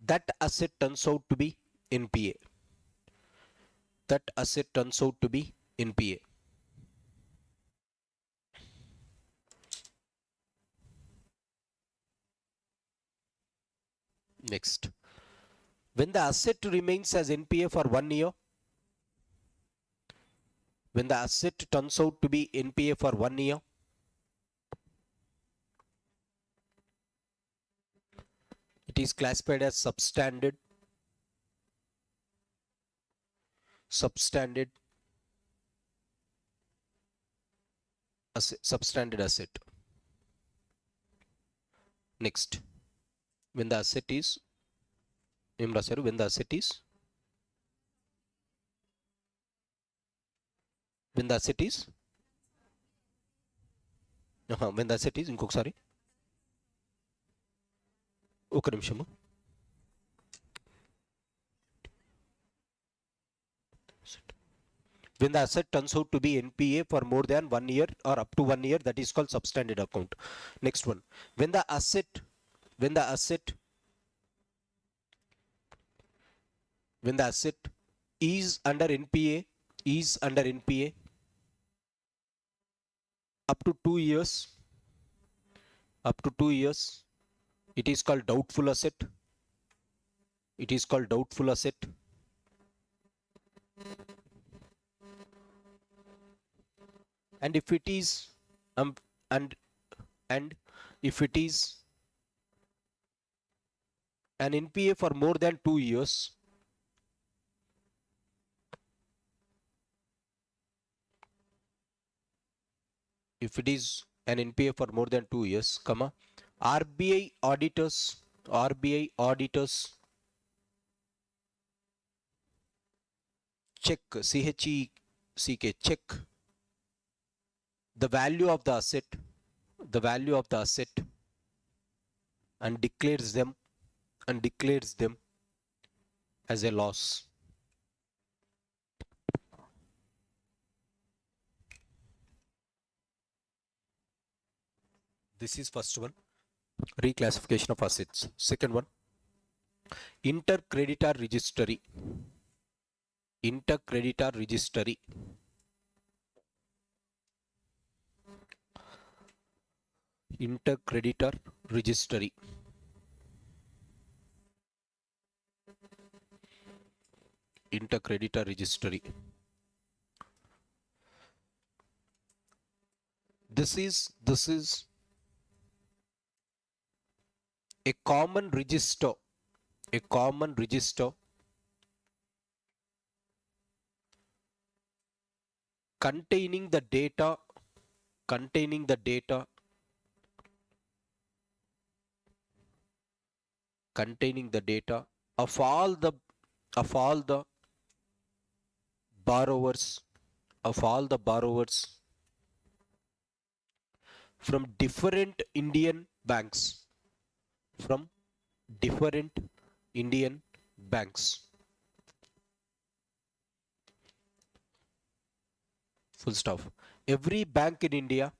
that asset turns out to be NPA. That asset turns out to be NPA. Next, When the asset remains as NPA for 1 year, when the asset turns out to be NPA for 1 year, it is classified as substandard substandard asset. Next, when the asset is when the asset is when the asset is when the asset is ఇంకొకసారి ఒక నిమిషము. When the asset turns out to be NPA for more than 1 year or up to 1 year, that is called substandard account. Next one, when the asset is under NPA up to 2 years, it is called doubtful asset. And if it is and if it is an NPA for more than 2 years, if it is an NPA for more than 2 years, RBI auditors check, check the value of the asset and declares them as a loss. This is first one, reclassification of assets. Second one, intercreditor registry. Intercreditor registry this is a common register containing the data of all the borrowers from different Indian banks. Full stop. Every bank in India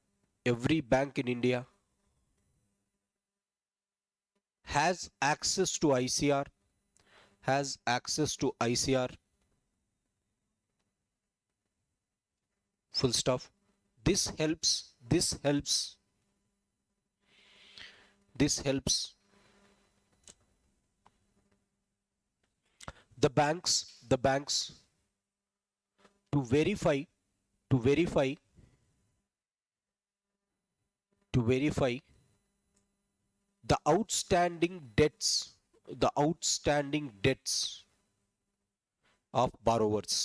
has access to ICR. Full stop. This helps the banks to verify the outstanding debts of borrowers.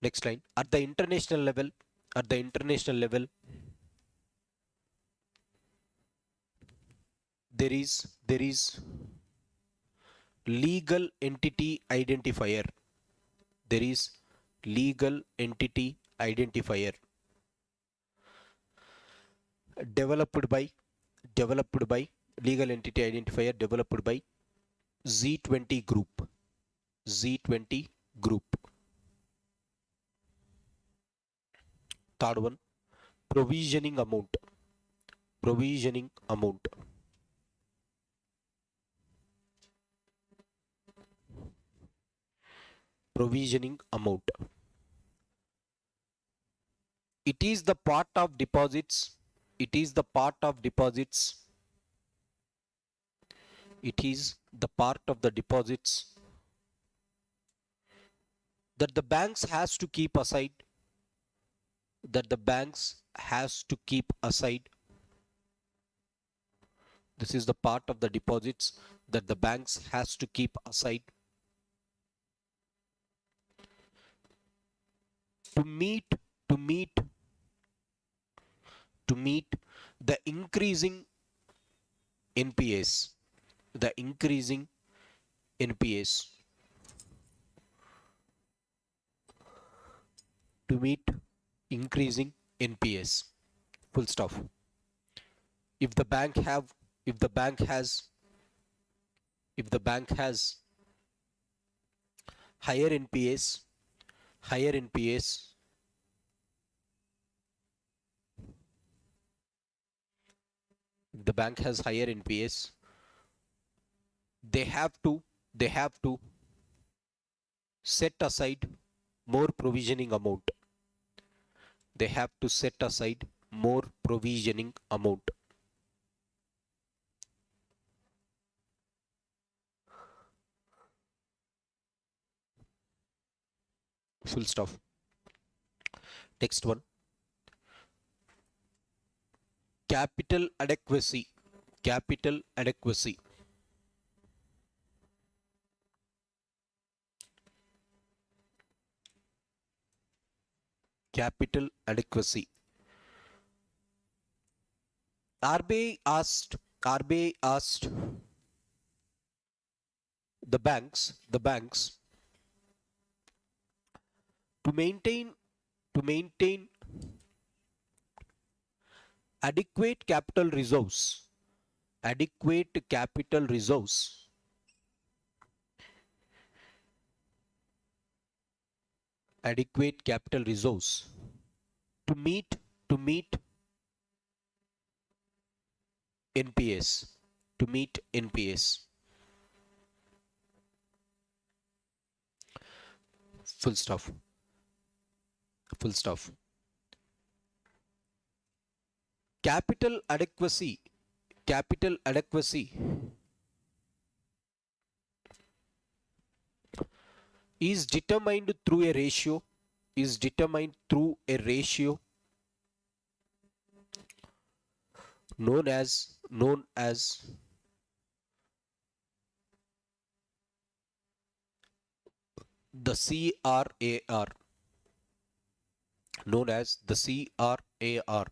Next line, at the international level there is legal entity identifier. Developed by legal entity identifier developed by Z20 group. Third one, provisioning amount. It is the part of deposits It is the part of the deposits that the banks has to keep aside, that the banks has to keep aside. This is the part of the deposits that the banks has to keep aside to meet to meet to meet the increasing NPS, the increasing NPS, to meet increasing NPS. Full stop. If the bank have, if the bank has, if the bank has higher NPS, higher NPS, if the bank has higher NPS, they have to set aside more provisioning amount. They have to set aside more provisioning amount. Full stop. Next one. Capital adequacy. Capital adequacy. Capital adequacy. RBI asked the banks to maintain adequate capital reserves, adequate capital reserves, adequate capital reserves to meet NPS, to meet NPS. Full stop. Full stop. Capital adequacy, capital adequacy is determined through a ratio, is determined through a ratio known as the CRAR, known as the CRAR,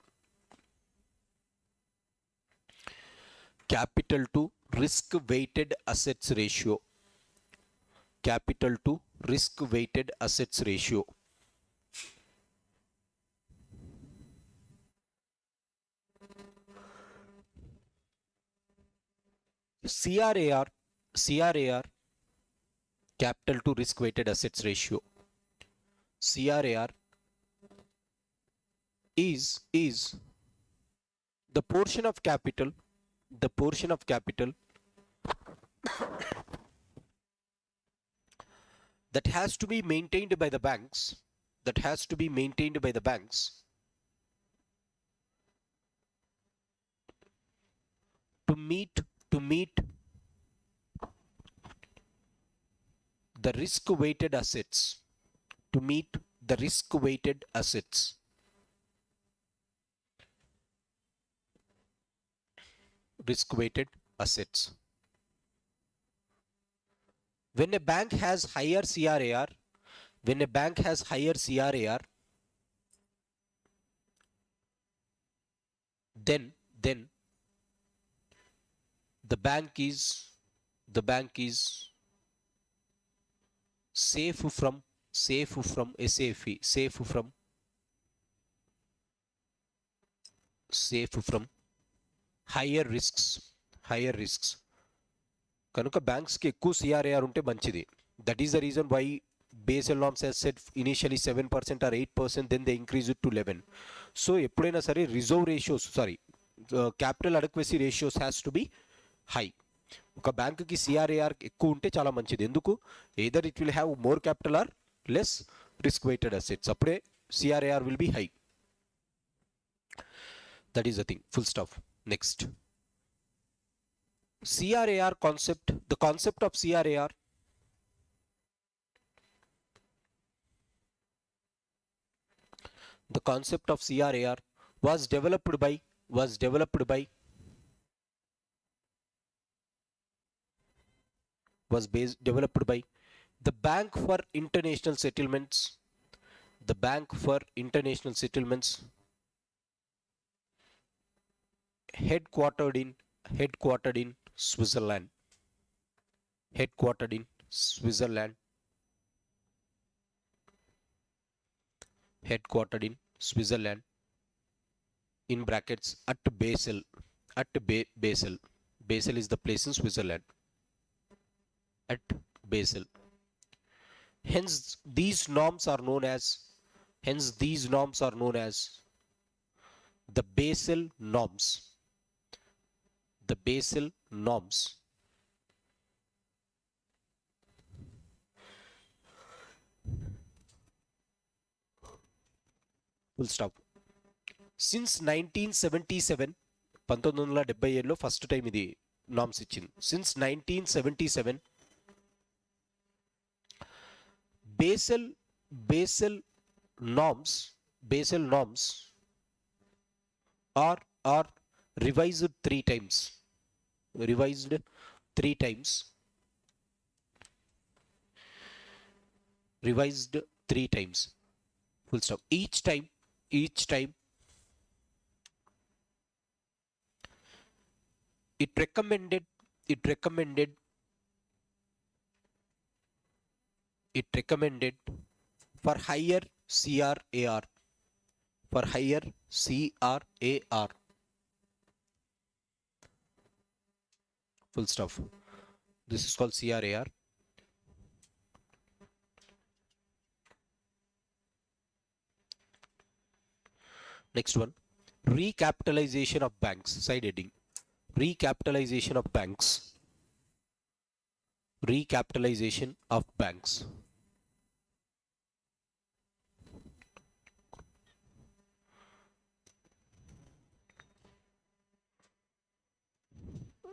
capital to risk weighted assets ratio, capital to risk weighted assets ratio. CRAR, capital to risk weighted assets ratio. CRAR is the portion of capital that has to be maintained by the banks, that has to be maintained by the banks to meet the risk weighted assets, to meet the risk weighted assets. Risk weighted assets. When a bank has higher CRAR, when a bank has higher CRAR, then the bank is safe from SAFE, safe from higher risks. కనుక బ్యాంక్స్కి ఎక్కువ CRAR ఉంటే మంచిది. That is the reason why based norms has set initially 7% or 8%, then they increase it to 11. So ఎప్పుడైనా సరే reserve ratios capital adequacy ratios has to be high. ఒక బ్యాంకుకి CRAR ఎక్కువ ఉంటే చాలా మంచిది. ఎందుకు? Either it will have more capital or less risk weighted assets. అప్పుడే CRAR will be high. That is the thing. Full stop. Next. CRAR concept, the concept of CRAR the concept of CRAR was developed by developed by the Bank for International Settlements, the Bank for International Settlements, headquartered in Switzerland, headquartered in Switzerland, headquartered in Switzerland, in brackets at Basel, Basel. Basel is the place in Switzerland, at Basel. Hence these norms are known as the Basel norms. The Basel norms. Full stop. Since 1977, 1977లో first time ఇది norms ఇచ్చింది. Since 1977 Basel norms are revised three times. Revised three times. Revised three times. Full stop. Each time it recommended for higher CRAR, for higher CRAR. Full stop. This is called CRAR. Next one, recapitalization of banks. Side heading, recapitalization of banks. Recapitalization of banks.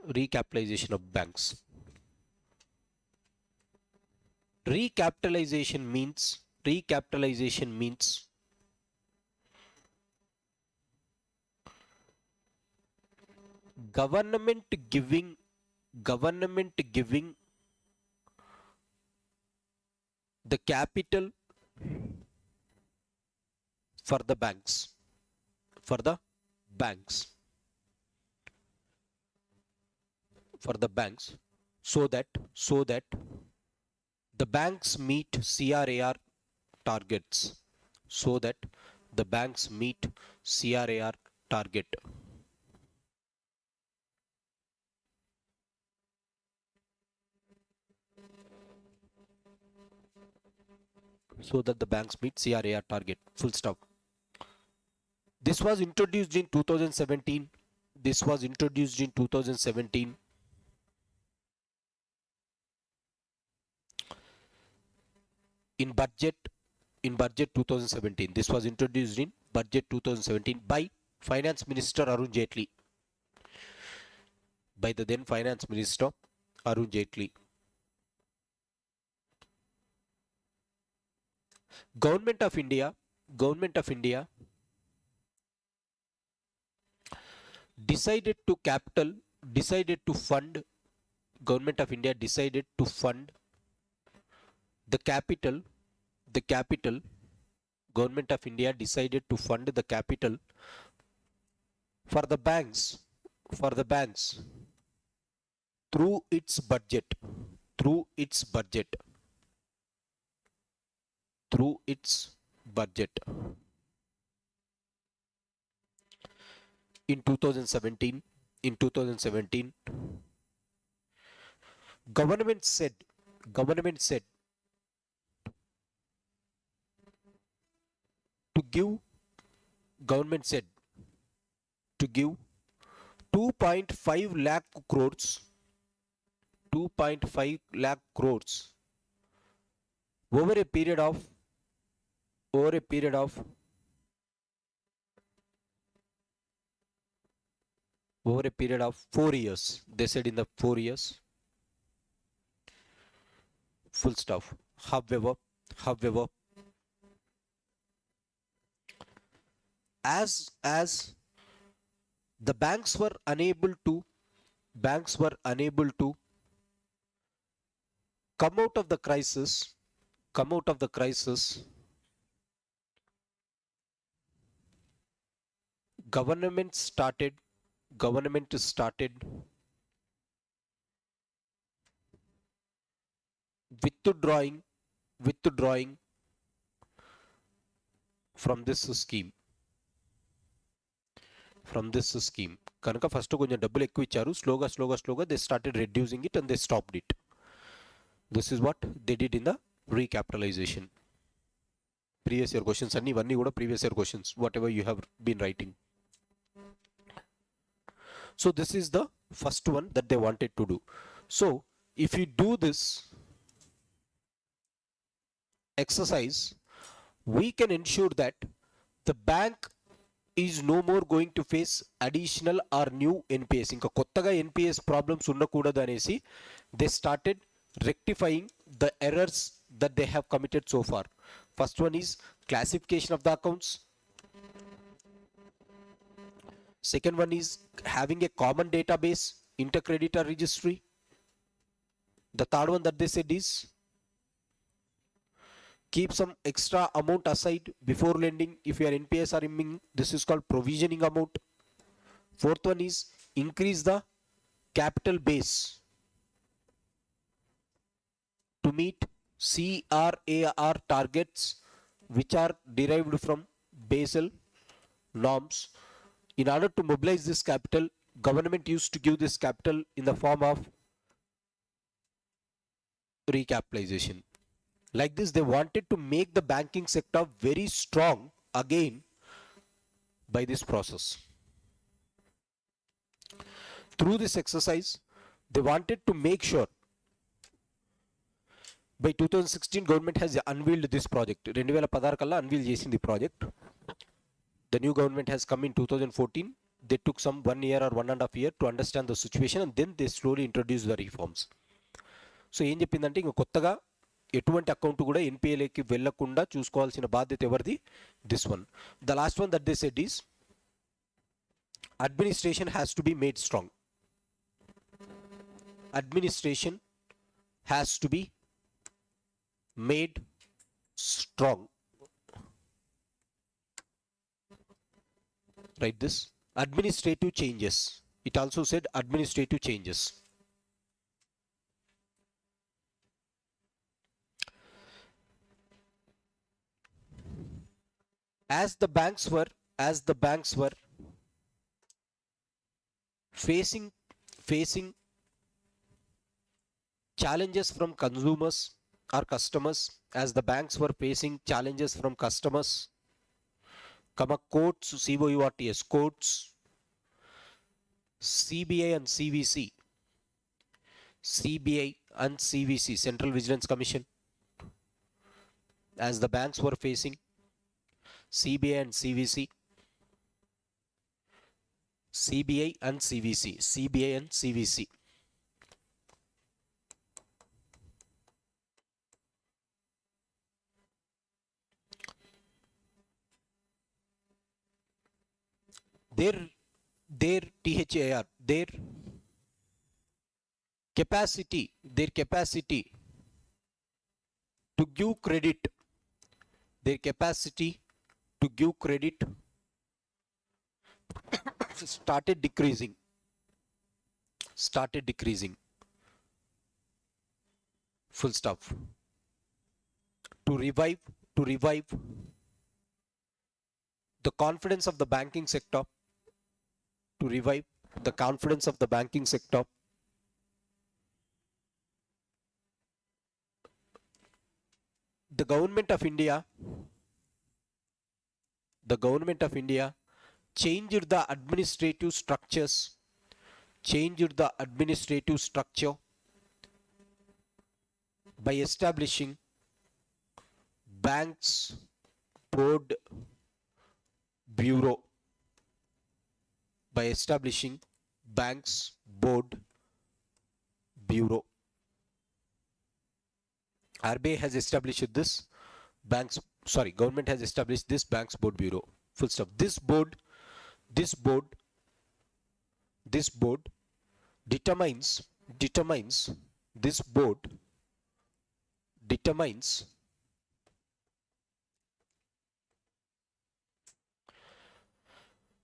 Recapitalization of banks. Recapitalization means government giving the capital for the banks, so that the banks meet CRAR targets, so that the banks meet CRAR target. So that the banks meet CRAR target. Full stop. This was introduced in 2017. In budget 2017. This was introduced in budget 2017 by Finance Minister Arun Jaitley. By the then Finance Minister Arun Jaitley. Government of India decided to fund the capital. Government of India decided to fund the capital for the banks through its budget. In 2017, government said to give 2.5 lakh crores over a period of 5 over a period of 4 years. They said in the 4 years. Full stop. However, as the banks were unable to come out of the crisis, come out of the crisis, government started withdrawing withdrawing from this scheme. కనుక first కొంచెం డబ్బులు ఎక్కువ ఇచ్చారు, స్లోగా they started reducing it and they stopped it. This is what they did in the recapitalisation. Previous year questions అన్ని ఇవన్నీ కూడా previous year questions whatever you have been writing. So this is the first one that they wanted to do. So if you do this exercise, we can ensure that the bank is no more going to face additional or new NPS. ఇంకా కొత్తగా NPS problems ఉండకూడదు అనేసి they started rectifying the errors that they have committed so far. First one is classification of the accounts. Second one is having a common database, intercreditor registry. The third one that they said is keep some extra amount aside before lending. If your NPS are imming, this is called provisioning amount. Fourth one is increase the capital base to meet CRAR targets which are derived from Basel norms. In order to mobilize this capital, government used to give this capital in the form of recapitalization. Like this, they wanted to make the banking sector very strong again by this process. Through this exercise, they wanted to make sure by 2016 government has unveiled this project. 2016 kalla unveil chesindi project. The new government has come in 2014. They took some 1 year or 1.5 year to understand the situation and then they slowly introduced the reforms. So ఏం చెప్పిందంటే ఇంక కొత్తగా ఎటువంటి account కూడా ఎన్పిఏలోకి వెళ్లకుండా చూసుకోవాల్సిన బాధ్యత ఎవరిది? This one. The last one that they said is administration has to be made strong. Administration has to be made strong. Right this. Administrative changes. It also said administrative changes. As the banks were facing challenges from consumers or customers, as the banks were facing challenges from customers, courts, COURTS, courts, CBI and CVC, Central Vigilance Commission, as the banks were facing CBI and CVC, their THAR, their capacity to give credit, started decreasing. Full stop. To revive the confidence of the banking sector, the government of India changed the administrative structure by establishing Banks Board Bureau. Banks Board Bureau. RBI has established this government has established this Banks Board Bureau. Full stop. This board determines this board determines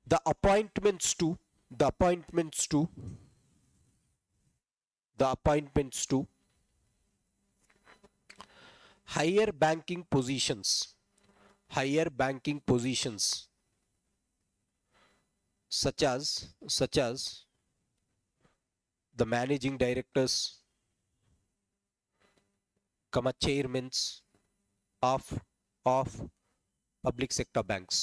the appointments to higher banking positions such as the managing directors, chairmen of public sector banks.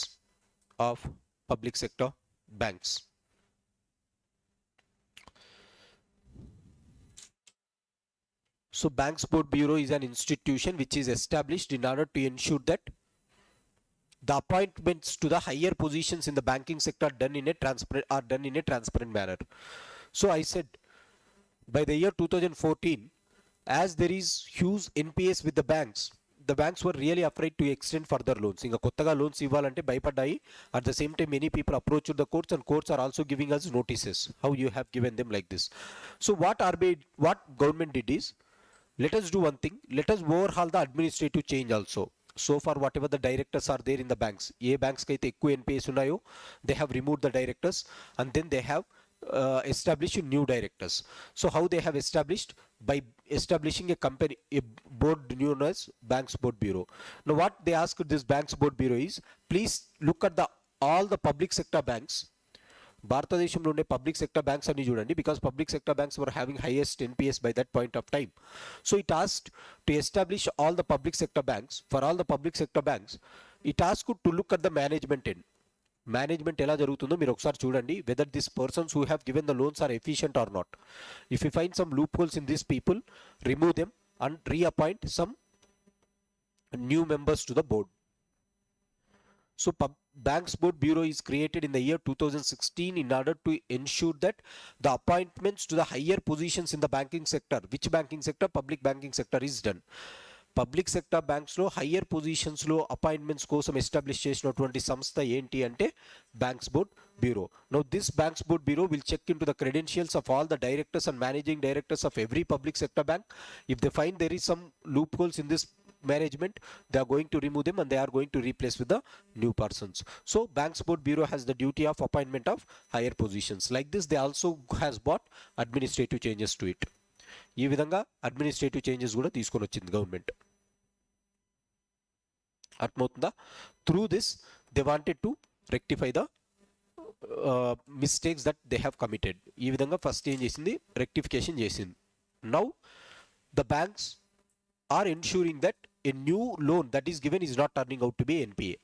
So Banks Board Bureau is an institution which is established in order to ensure that the appointments to the higher positions in the banking sector are done in a transparent manner. So I said by the year 2014, as there is huge NPS with the banks were really afraid to extend further loans. Inga kottaga loans ivvalante bhayapadayi. At the same time, many people approached the courts, and courts are also giving us notices. How you have given them like this? So what government did is, let us do one thing. Let us overhaul the administrative change also. So far, whatever the directors are there in the banks, banks kaithe ekku NPS unnayo, they have removed the directors, and then they have established new directors. So how they have established? By establishing a board known as Banks Board Bureau. Now what they asked this Banks Board Bureau is, please look at all the public sector banks. భారతదేశంలో ఉండే public sector banks అన్ని చూడండి, because public sector banks were having highest NPS by that point of time. So it asked to establish all the public sector banks. For all the public sector banks, it asked to look at the management end. Management ఎలా జరుగుతుందో మీరు ఒకసారి చూడండి, whether this persons who have given the loans are efficient or not. If you find some loopholes in this people, remove them and reappoint some new members to the board. So Banks Board Bureau is created in the year 2016 in order to ensure that the appointments to the higher positions in the banking sector, which banking sector? Public banking sector, is done. Public sector బ్యాంక్స్లో higher పొజిషన్స్లో appointments కోసం establish చేసినటువంటి సంస్థ ఏంటి అంటే banks board bureau. Now this banks board bureau will check into the credentials of all the directors and managing directors of every public sector bank. If they find there is some loopholes in this management, they are going to remove them and they are going to replace with the new persons. So Banks Board Bureau has the duty of appointment of higher positions. Like this, they also has brought administrative changes to it. ఈ విధంగా administrative changes కూడా తీసుకొని వచ్చింది government. అర్థమవుతుందా? Through this they wanted to rectify the mistakes that they have committed. ఈ విధంగా first ఏం చేసింది? రెక్టిఫికేషన్ చేసింది. Now the banks are ensuring that a new loan that is given is not turning out to be NPA.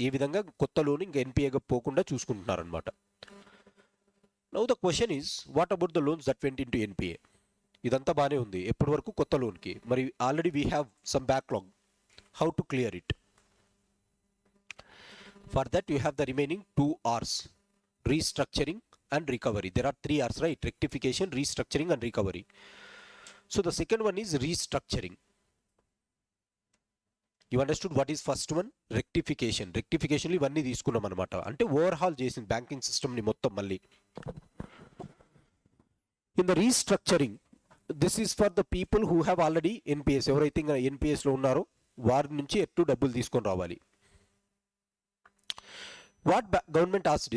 ఈ విధంగా కొత్త loan ఇంకా ఎన్పిఏగా పోకుండా చూసుకుంటున్నారనమాట. Now the question is, what about the loans that went into NPA? ఇదంతా బాగానే ఉంది ఎప్పటి వరకు కొత్త లోన్కి. మరి already we have some backlog. How to clear it? For that you have the remaining 2 R's, restructuring and recovery. There are 3 R's, right? Rectification, restructuring and recovery. So the second one is restructuring. You understood what is first one? Rectification. Rectification ఇవన్నీ తీసుకున్నాం అనమాట. అంటే overhaul చేసింది banking సిస్టమ్ని మొత్తం మళ్ళీ. In the restructuring, this is for the people who have already NPS. ఎవరైతే ఇంకా ఎన్పిఎస్లో ఉన్నారో వారి నుంచి ఎట్టు డబ్బులు తీసుకొని రావాలి. What government asked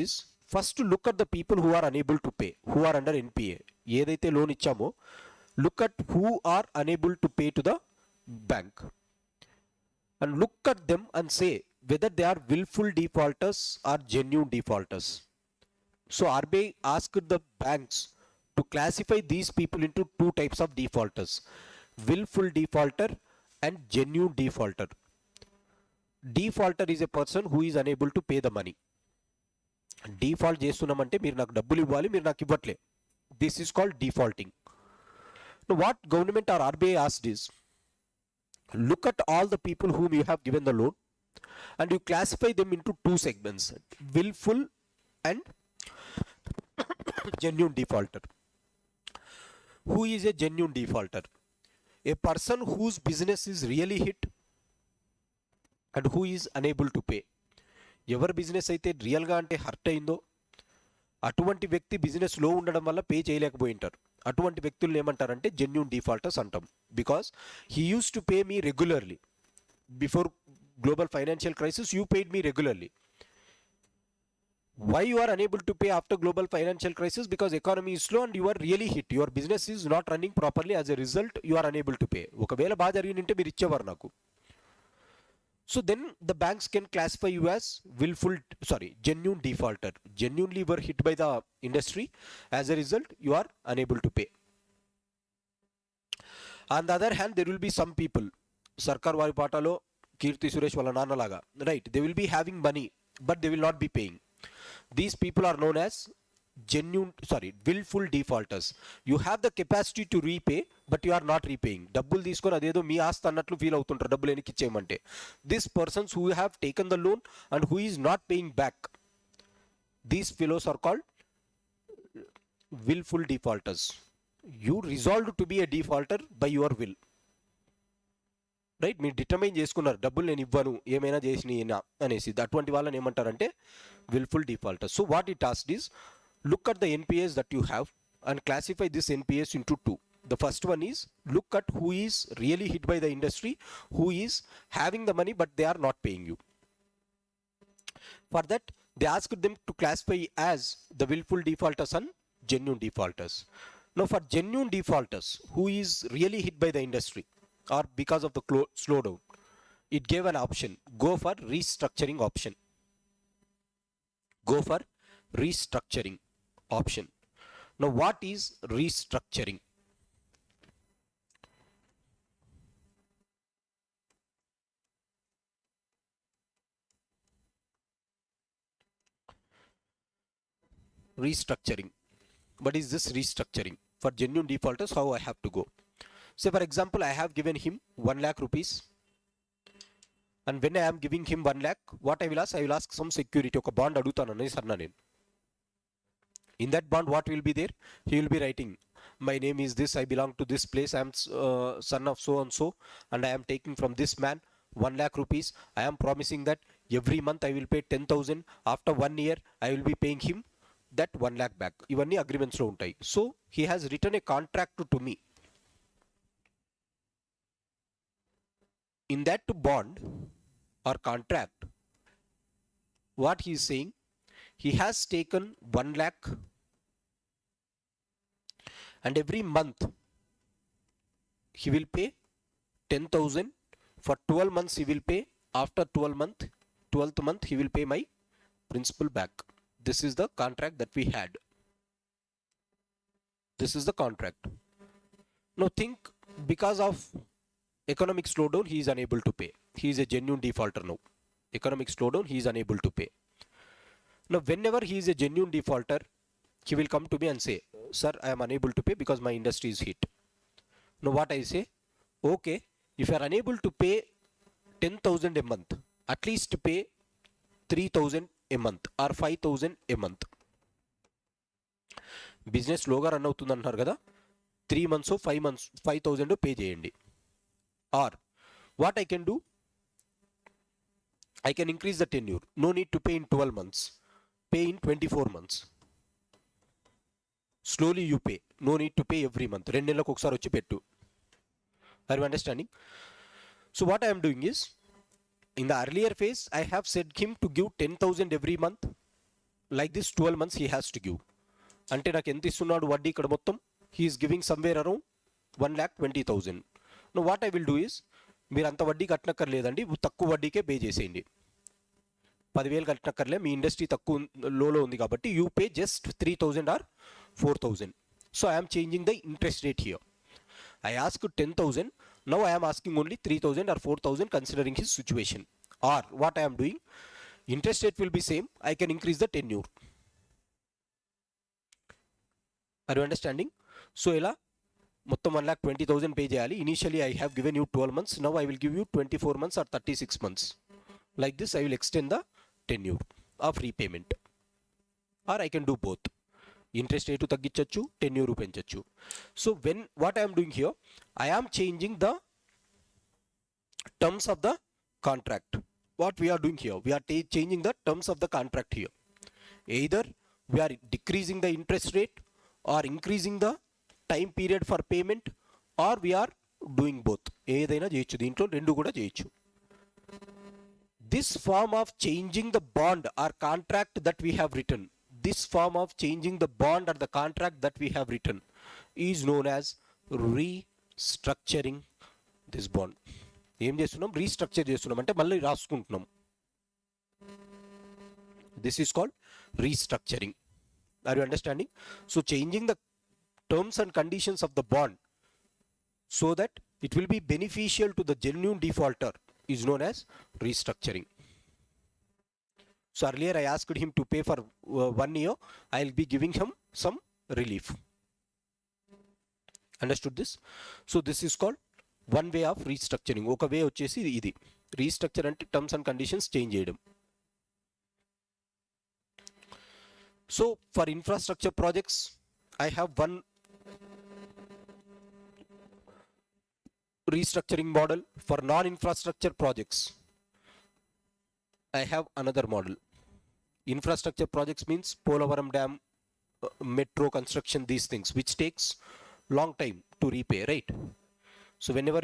is, first to look at the people who are unable to pay, who are under NPA. ఏదైతే లోన్ ఇచ్చామో, look at who are unable to pay to the bank and look at them and say whether they are willful defaulters or genuine defaulters. So RBI asked the banks to classify these people into 2 types of defaulters: willful defaulter and genuine defaulter. Defaulter is a person who is unable to pay the money. Default చేస్తున్నామంటే మీరు నాకు డబ్బులు ఇవ్వాలి, మీరు నాకు ఇవ్వట్లే. This is called defaulting. Now what government or RBI asked is, look at all the people whom you have given the loan and you classify them into 2 segments: willful and Genuine defaulter. Who is a genuine defaulter? A person whose business is really hit and who is unable to pay. ఎవరి business అయితే రియల్గా అంటే hurt అయిందో అటువంటి వ్యక్తి business లో ఉండడం వల్ల పే చేయలేకపోయి ఉంటారు. అటువంటి వ్యక్తులను ఏమంటారంటే జెన్యూన్ డిఫాల్టర్స్ అంటాం. Because he use to pay me regularly. Before global financial crisis you paid me regularly. Why you are unable to pay after global financial crisis? Because economy is slow and you are really hit. Your business is not running properly. As a result, you are unable to pay. ఒకవేళ బాగా జరిగినంటే మీరు ఇచ్చేవారు నాకు. So then the banks can classify you as genuine defaulter. Genuinely were hit by the industry. As a result, you are unable to pay. On the other hand, there will be some people, Sarkar vari paatalo Kirti Suresh wala nana laga, right? They will be having money, but they will not be paying. These people are known as willful defaulters. You have the capacity to repay, but you are not repaying. డబ్బులు తీసుకొని అదేదో మీ ఆస్తి అన్నట్లు feel అవుతుంటారు డబ్బులు వెనక్కి ఇచ్చేయమంటే. These persons who have taken the loan and who is not paying back, these fellows are called willful defaulters. You resolved to be a defaulter by your will. Right, మీరు determine చేసుకున్నారు డబ్బులు నేను ఇవ్వను ఏమైనా చేసినా అనేసి. అటువంటి వాళ్ళని ఏమంటారంటే wilful defaulter. So what it asked is, look at the NPS that you have and classify this NPS into two. The first one is look at who is really hit by the industry, who is having the money but they are not paying you. For that, they asked them to classify as the willful defaulters and genuine defaulters. Now for genuine defaulters who is really hit by the industry or because of the slowdown, it gave an option, go for restructuring option. Go for restructuring option. Now what is restructuring? Restructuring. What is this restructuring? For genuine defaulters, how I have to go? Say for example, I have given him 1 lakh rupees, and when I am giving him 1 lakh, what I will ask? I will ask some security. Oka bond adutanu sarna nenu. In that bond, what will be there? He will be writing, my name is this, I belong to this place, I am son of so and so, and I am taking from this man 1 lakh rupees. I am promising that every month I will pay 10,000. After 1 year, I will be paying him that 1 lakh back. Ivanni agreements lo untayi. So he has written a contract to me. In that bond or contract, what he is saying, he has taken 1 lakh and every month he will pay 10,000. For 12 months he will pay. After 12th month he will pay my principal back. This is the contract that we had. This is the contract. Now think, because of economic slowdown, he is unable to pay. He is a genuine defaulter now. Economic slowdown, he is unable to pay. Now, whenever he is a genuine defaulter, he will come to me and say, sir, I am unable to pay because my industry is hit. Now, what I say? Okay, if you are unable to pay 10,000 a month, at least pay 3,000 a month or 5,000 a month. Business లోగా run అవుతుంది అంటున్నారు కదా, 3 months 5 months 5,000 pay చేయండి. Or what I can do, I can increase the tenure. No need to pay in 12 months. Pay in 24 months. Slowly you pay. No need to pay every month. 2 నెలలకు ఒకసారి వచ్చి పెట్టు. Are you understanding? So what I am doing is, in the earlier phase, I have said him to give 10,000 every month. Like this 12 months he has to give. అంటే నాకు ఎంత ఇస్తున్నాడు వడ్డీ ఇక్కడ మొత్తం? He is giving somewhere around 1,20,000. Now what I will do is, మీరు అంత వడ్డీ కట్టనక్కర్లేదండి, తక్కువ వడ్డీకే పే చేసేయండి. 10,000 కట్టనక్కర్లే, మీ ఇండస్ట్రీ తక్కువ లోలో ఉంది కాబట్టి you pay just 3,000 or 4,000. So I am changing the interest rate here. I asked 10,000, now I am asking only 3,000 or 4,000 considering his situation. Or what I am doing, interest rate will be same, I can increase the tenure. Are you understanding? So ఇలా మొత్తం 1,20,000 pay చేయాలి. Initially I have given you 12 months, now I will give you 24 months or 36 months. Like this I will extend the tenure of repayment. Or I can do both. Interest rate తగ్గించవచ్చు, tenure పెంచవచ్చు. So when what I'm doing here, I am changing the terms of the contract. What we are doing here, we are changing the terms of the contract here. Either we are decreasing the interest rate or increasing the time period for payment, or we are doing both. ఏదైనా చేయొచ్చు, దీంట్లో రెండు కూడా చేయొచ్చు. This form of changing the bond or contract that we have written, this form of changing the bond or the contract that we have written is known as restructuring this bond. ఏం చేస్తున్నాం, restructure చేస్తున్నాం, అంటే మళ్ళీ రాసుకుంటున్నాం. This is called restructuring. Are you understanding? So changing the terms and conditions of the bond so that it will be beneficial to the genuine defaulter is known as restructuring. So earlier I asked him to pay for 1 year, I will be giving him some relief. Understood this? So this is called one way of restructuring. ఒక వే వచ్చేసి ఇది restructure అంటే terms and conditions change చేయడం. So for infrastructure projects I have one restructuring model. For non-infrastructure projects I have another model. Infrastructure projects means Polavaram Dam, metro construction, these things which takes long time to repay, right? So whenever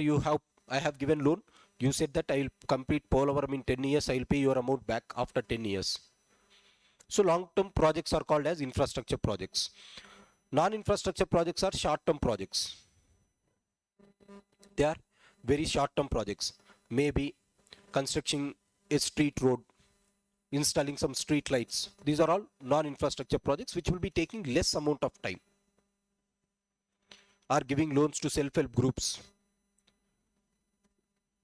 I have given loan, you said that I will complete Polavaram in 10 years, I will pay your amount back after 10 years. So long-term projects are called as infrastructure projects. Non-infrastructure projects are short-term projects. They are very short-term projects. Maybe constructing a street road, installing some street lights. These are all non-infrastructure projects which will be taking less amount of time. Or giving loans to self-help groups.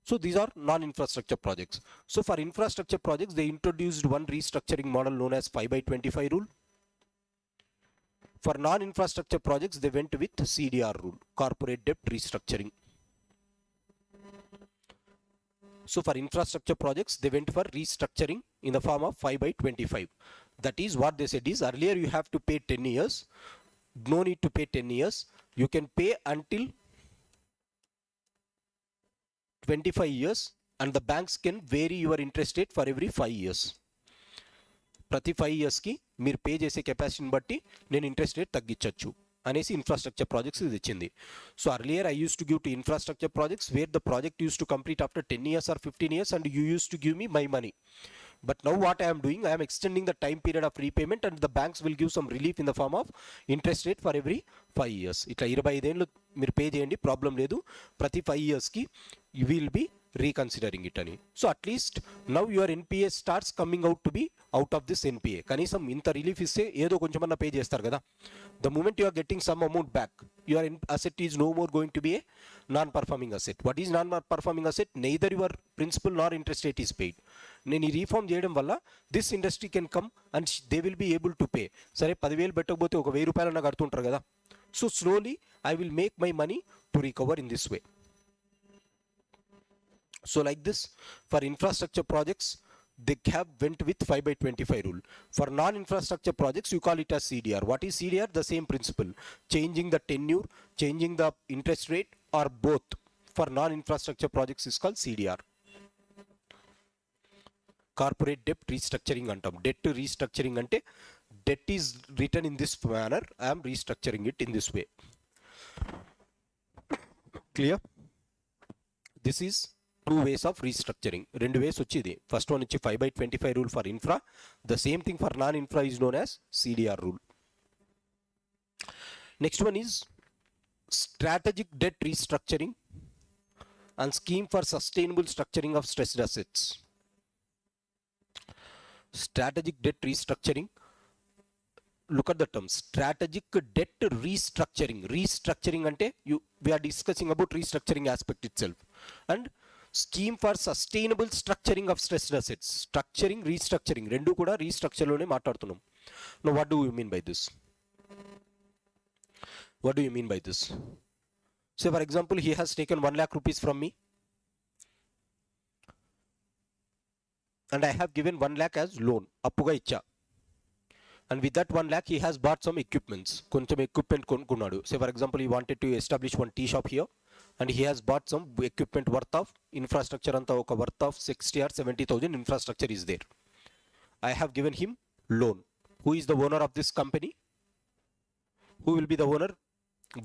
So these are non-infrastructure projects. So for infrastructure projects, they introduced one restructuring model known as 5/25 rule. For non-infrastructure projects, they went with CDR rule, corporate debt restructuring. So for infrastructure projects, they went for restructuring in the form of 5/25. That is what they said is, earlier you have to pay 10 years. No need to pay 10 years. You can pay until 25 years and the banks can vary your interest rate for every 5 years. ప్రతి 5 ఇయర్స్కి మీరు pay చేసే కెపాసిటీని బట్టి నేను interest rate తగ్గించవచ్చు అనేసి infrastructure projects ఇది ఇచ్చింది. So earlier I use to give to infrastructure projects wear the project use to complete after 10 years or 15 years and you used to give me my money. But now what I am doing, I am extending the time period of repayment and the banks will give some relief in the form of interest rate for every 5 years. ఇట్లా 25 ఏళ్ళు మీరు pay చేయండి, problem లేదు, ప్రతి 5 ఇయర్స్కి you will be reconsidering it అని. So at least now your NPS starts coming out to be out of this NPA. కనీసం ఇంత రిలీఫ్ ఇస్తే ఏదో కొంచెమన్నా పే చేస్తారు కదా. The moment you are getting some amount back, your asset is no more going to be a non performing asset. What is non performing asset? Neither your principal nor interest rate is paid. నేను ఈ reform చేయడం వల్ల this industry can come and they will be able to pay. సరే 10,000 పెట్టకపోతే ఒక 1,000 రూపాయలన్నా కడుతుంటారు కదా. So slowly I will make my money to recover in this way. So like this, for infrastructure projects, they have went with 5/25 rule. For non-infrastructure projects, you call it as CDR. What is CDR? The same principle. Changing the tenure, changing the interest rate, or both. For non-infrastructure projects is called CDR. Corporate debt restructuring antam. Debt restructuring ante, debt is written in this manner. I am restructuring it in this way. Clear? This is two ways of restructuring. రెండు వేస్ వచ్చింది. First one వచ్చి 5/25 rule for infra. The same thing for non infra is known as CDR rule. Next one is strategic debt restructuring and scheme for sustainable structuring of stressed assets. Strategic debt restructuring, look at the term strategic debt restructuring. Restructuring ante we are discussing about restructuring aspect itself, and scheme for sustainable structuring of stressed assets. Structuring, restructuring rendu kuda restructure lone maatladutunnam. Now what do you mean by this? What do you mean by this? Say for example, he has taken 1 lakh rupees from me and I have given 1 lakh as loan, appuga icha. and with that 1 lakh he has bought some equipments, కొంచెం equipment కొనుక్కున్నాడు. Say for example he wanted to establish one tea shop here and he has bought some equipment worth of infrastructure anta oka worth of 60 or 70,000 infrastructure is there. I have given him loan. Who is the owner of this company? Who will be the owner?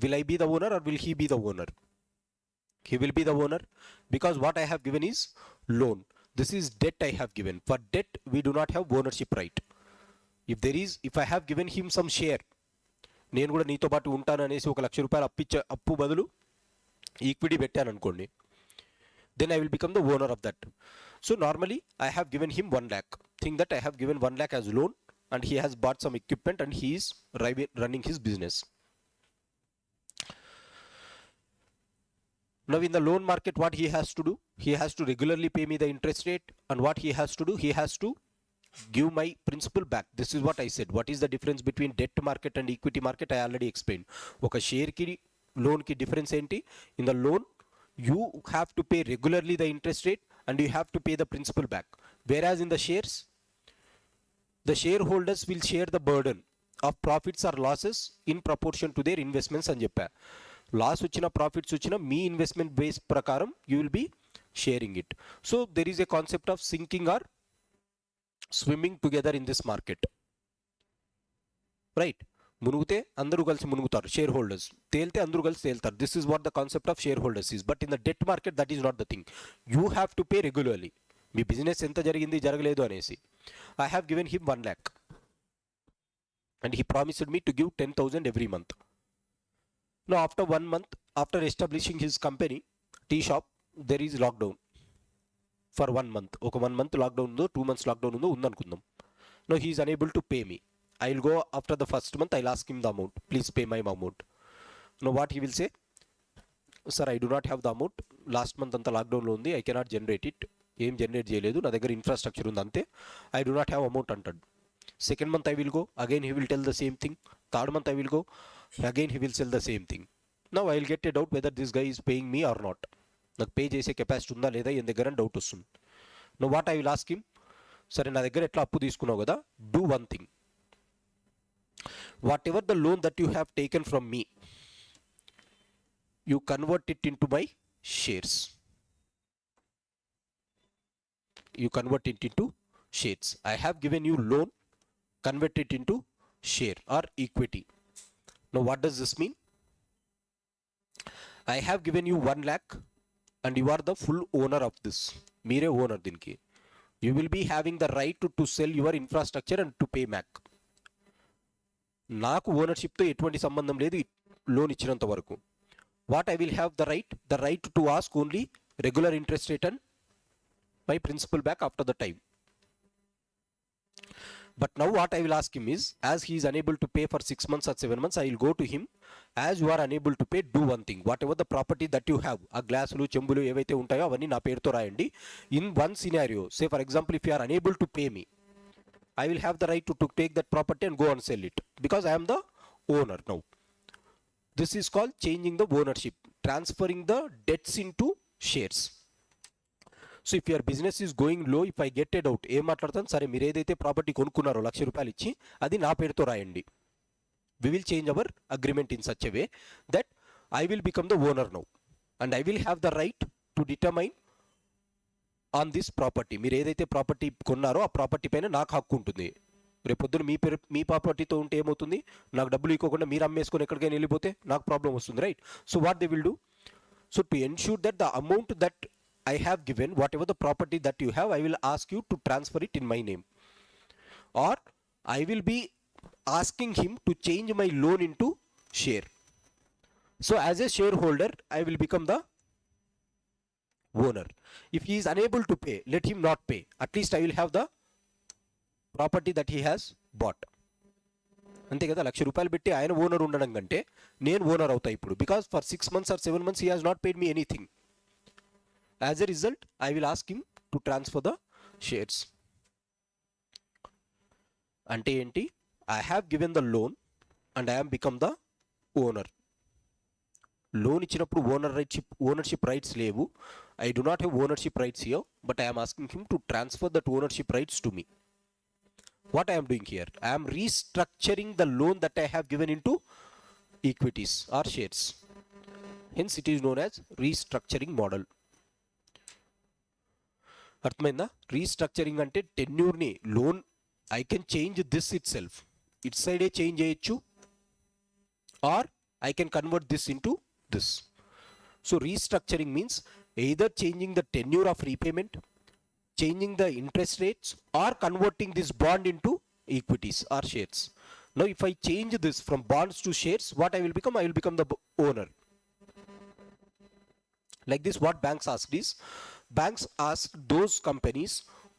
Will I be the owner or will he be the owner? He will be the owner, because what I have given is loan. This is debt I have given. For debt we do not have ownership right. If I have given him some share, నేను కూడా నీతో పాటు ఉంటాను అనేసి 1 లక్ష రూపాయలు అప్పు బదులు equity పెట్టాను అనుకోండి, then I will become the owner of that. So normally I have given him 1 lakh. Think that I have given 1 lakh as loan and he has bought some equipment and he is running his business. Now in the loan market, what he has to do? He has to regularly pay me the interest rate, and what he has to do? He has to give my principal back. This is what I said. What is the difference between debt market and equity market? I already explained. Oka share ki loan ki difference enti? In the loan, you have to pay regularly the interest rate and you have to pay the principal back. Whereas in the shares, the shareholders will share the burden of profits or losses in proportion to their investments అని చెప్పా. Loss వచ్చిన profits వచ్చిన మీ investment base ప్రకారం you will be sharing it. So there is a concept of sinking or swimming together in this market, right? మునుగుతే అందరూ కలిసి మునుగుతారు షేర్ హోల్డర్స్, తేలితే అందరూ కలిసి తేలుతారు. This is what the concept of shareholders is. But in the debt market that is not the thing. You have to pay regularly. మీ business ఎంత జరిగింది జరగలేదు అనేసి. I have given him 1 lakh and he promised me to give 10,000 every month. Now after 1 month, after establishing his company, tea shop, there is lockdown for 1 month. Okay, 1 month lockdown undo, 2 months lockdown undo undఅనుకుందాం. Now he is unable to pay me. I will go after the first month, I will ask him the amount. Please pay my amount. Now what he will say? Sir, I do not have the amount. Last month anta lockdown lo undi. I cannot generate it. ఏం generate చేయలేదు, నా దగ్గర infrastructure ఉంది అంతే. I do not have amount అంటాడు. Second month I will go, again he will tell the same thing. Third month I will go, again he will sell the same thing. Now I will get a doubt whether this guy is paying me or not. నాకు pay చేసే capacity ఉందా లేదా ఈయన దగ్గర doubt వస్తుంది. Know what I will ask him, సరే నా దగ్గర ఎట్లా అప్పు తీసుకున్నావు కదా, do one thing. What ever the loan that you have taken from me, you convert it in to my shares. You convert it into shares. I have given you loan, convert it into share or equity. Now what does this mean? I have given you 1 lakh and you are the full owner of this. Mere owner dinki. You will be having the right to sell your infrastructure and to pay back. నాకు ఓనర్షిప్తో ఎటువంటి సంబంధం లేదు loan ఇచ్చినంత వరకు. What I will have the right to ask only regular interest rate and my principal back after the time. But now what I will ask him is, as he is unable to pay for 6 months or 7 months, I will go to him, as you are unable to pay, do one thing. Whatever the property that you have, ఆ గ్లాసులు చెంబులు ఏవైతే ఉంటాయో అవన్నీ నా పేరుతో రాయండి. In one scenario, say for example, if you are unable to pay me, I will have the right to take that property and go and sell it, because I am the owner now. This is called changing the ownership, transferring the debts into shares. So if your business is going low, if I get a doubt, ఏం మాట్లాడతాను, సరే మీరు ఏదైతే property కొనుక్కున్నారో 1,00,000 రూపాయలు ఇచ్చి అది నా పేరుతో రాయండి. We will change our agreement in such a way that I will become the owner now and I will have the right to determine on this property. మీరు ఏదైతే ప్రాపర్టీ కొన్నారో ఆ ప్రాపర్టీ పైన నాకు హక్కు ఉంటుంది. రేపొద్దున మీ ప్రాపర్టీతో ఉంటే ఏమవుతుంది, నాకు డబ్బులు ఇవ్వకుండా మీరు అమ్మేసుకొని ఎక్కడికైనా వెళ్ళిపోతే నాకు ప్రాబ్లం వస్తుంది, right? So what they will do, so to ensure that the amount that I have given, whatever the property that you have, I will ask you to transfer it in my name, or I will be asking him to change my loan into share. So as a shareholder, I will become the owner. If he is unable to pay, let him not pay. At least I will have the property that he has bought. అంతే కదా, 1,00,000 రూపాయలు పెట్టి ఆయన owner ఉండడం కంటే నేను owner అవుతా ఇప్పుడు. Because for 6 months or 7 months he has not paid me anything. As a result, I will ask him to transfer the shares. అంటే ఏంటి, I have given the loan and I am become the owner. Loan ఇచ్చినప్పుడు ownership rights లేవు. I do not have ownership rights here, but I am asking him to transfer that ownership rights to me. What I am doing here, I am restructuring the loan that I have given into equities or shares. Hence it is known as restructuring model. అర్థమైందా? Restructuring అంటే టెన్యూర్ని loan I can change this itself, it సైడే change చేయొచ్చు, or I can convert this into this. So restructuring means either changing the tenure of repayment, changing the interest rates, or converting this bond into equities or shares. Now if I change this from bonds to shares, what I will become? I will become the owner. Like this, what banks ask is, banks ask those companies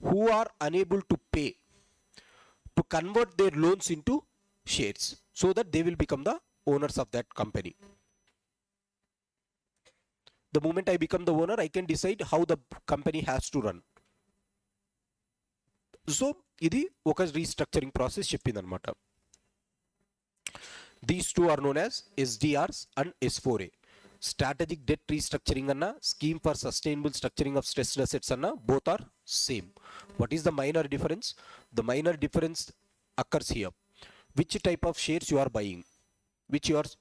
who are unable to pay to convert their loans into shares so that they will become the owners of that company. The moment I become the owner, I can decide how the company has to run. So ఇది ఒక restructuring process చెప్పిందనమాట. These two are known as SDRs and S4A. Strategic debt restructuring అన్న, scheme for sustainable structuring of stressed assets అన్న, both are same. What is the minor difference? The minor difference occurs here. Which type of shares you are buying,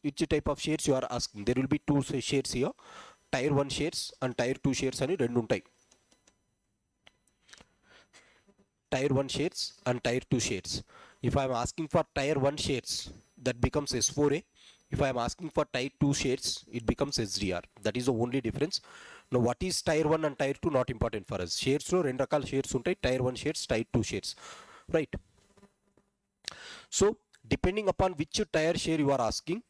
which type of shares you are asking. There will be two shares here, tier 1 shares and tier 2 shares అని రెండు ఉంటాయి. Tier 1 shares and tier 2 shares. If I am asking for tier 1 shares, that becomes S4A. If I am asking for tier 2 shares, it becomes SDR. That is the only difference. Now what is tier 1 and tier 2? Not important for us. Shares లో రెండు రకాల shares ఉంటాయి, tier 1 shares, tier 2 shares, right? So depending upon which tier share you are asking,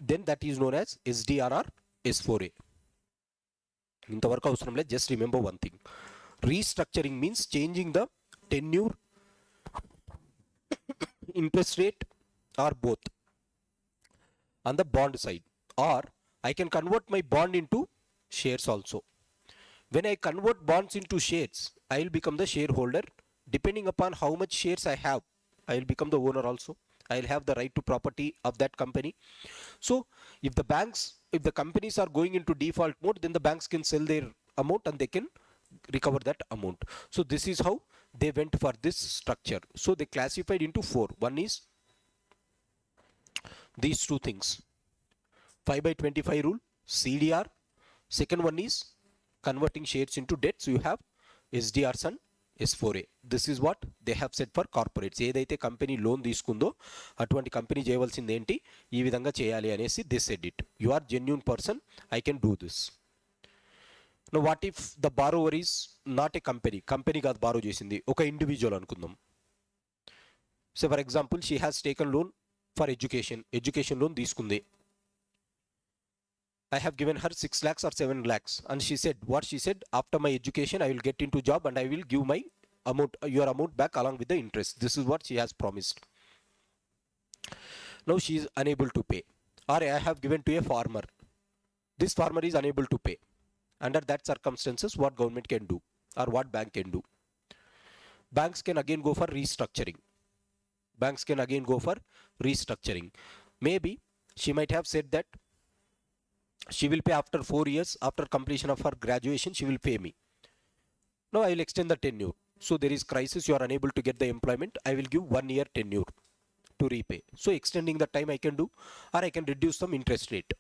then that is known as SDR or S4A. ఇంతవరకు అవసరం లేదు, just remember one thing. Restructuring means changing the tenure, interest rate, or both on the bond side, or I can convert my bond into shares also. When I convert bonds into shares, I will become the shareholder. Depending upon how much shares I have, I will become the owner also. I will have the right to property of that company. So if the companies are going into default mode, then the banks can sell their amount and they can recover that amount. So this is how they went for this structure. So they classified into 4. One is these two things, 5/25 rule, CDR. Second one is converting shares into debt. So you have SDRs and S4A. This is what they have said for corporates. ఏదైతే company loan తీసుకుందో అటువంటి company చేయవలసింది ఏంటి, ఈ విధంగా చేయాలి అనేసి they said it. You are genuine person, I can do this. Now what if the borrower is not a company? Company కాదు బారో చేసింది, ఒక ఇండివిజువల్ అనుకుందాం. So for example she has taken loan for education loan తీసుకుంది. I have given her 6 lakhs or 7 lakhs and she said, after my education I will get into job and I will give my amount, your amount back along with the interest. This is what she has promised. Now she is unable to pay, or I have given to a farmer. This farmer is unable to pay. Under that circumstances, what government can do or what bank can do? Banks can again go for restructuring. Maybe she might have said that she will pay after 4 years, after completion of her graduation, she will pay me. Now I will extend the tenure. So there is crisis, you are unable to get the employment, I will give 1 year tenure to repay. So extending the time I can do, or I can reduce some interest rate.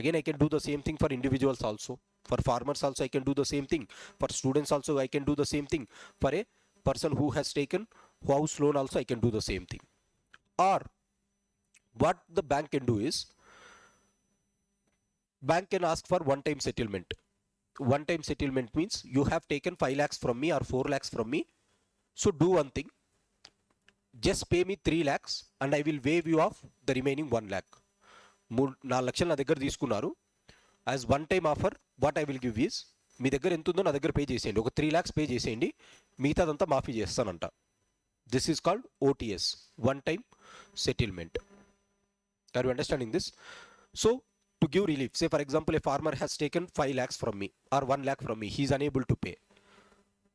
Again, I can do the same thing for individuals also. For farmers also I can do the same thing. For students also I can do the same thing. For a person who has taken house loan also I can do the same thing. Or what the bank can do is, bank can ask for one-time settlement. One-time settlement means you have taken 5 lakhs from me or 4 lakhs from me. So do one thing, just pay me 3 lakhs and I will waive you off the remaining 1 lakh. 4 లక్షలు నా దగ్గర తీసుకున్నారు, as one time offer what I will give is, మీ దగ్గర ఎంత ఉందో నా దగ్గర పే చేసేయండి, ఒక 3 lakhs పే చేసేయండి, మిగతాదంతా మాఫీ చేస్తానంట. This is called OTS, one time settlement. Are you understanding this? So to give relief, say for example a farmer has taken 5 lakhs from me or 1 lakh from me, he is unable to pay.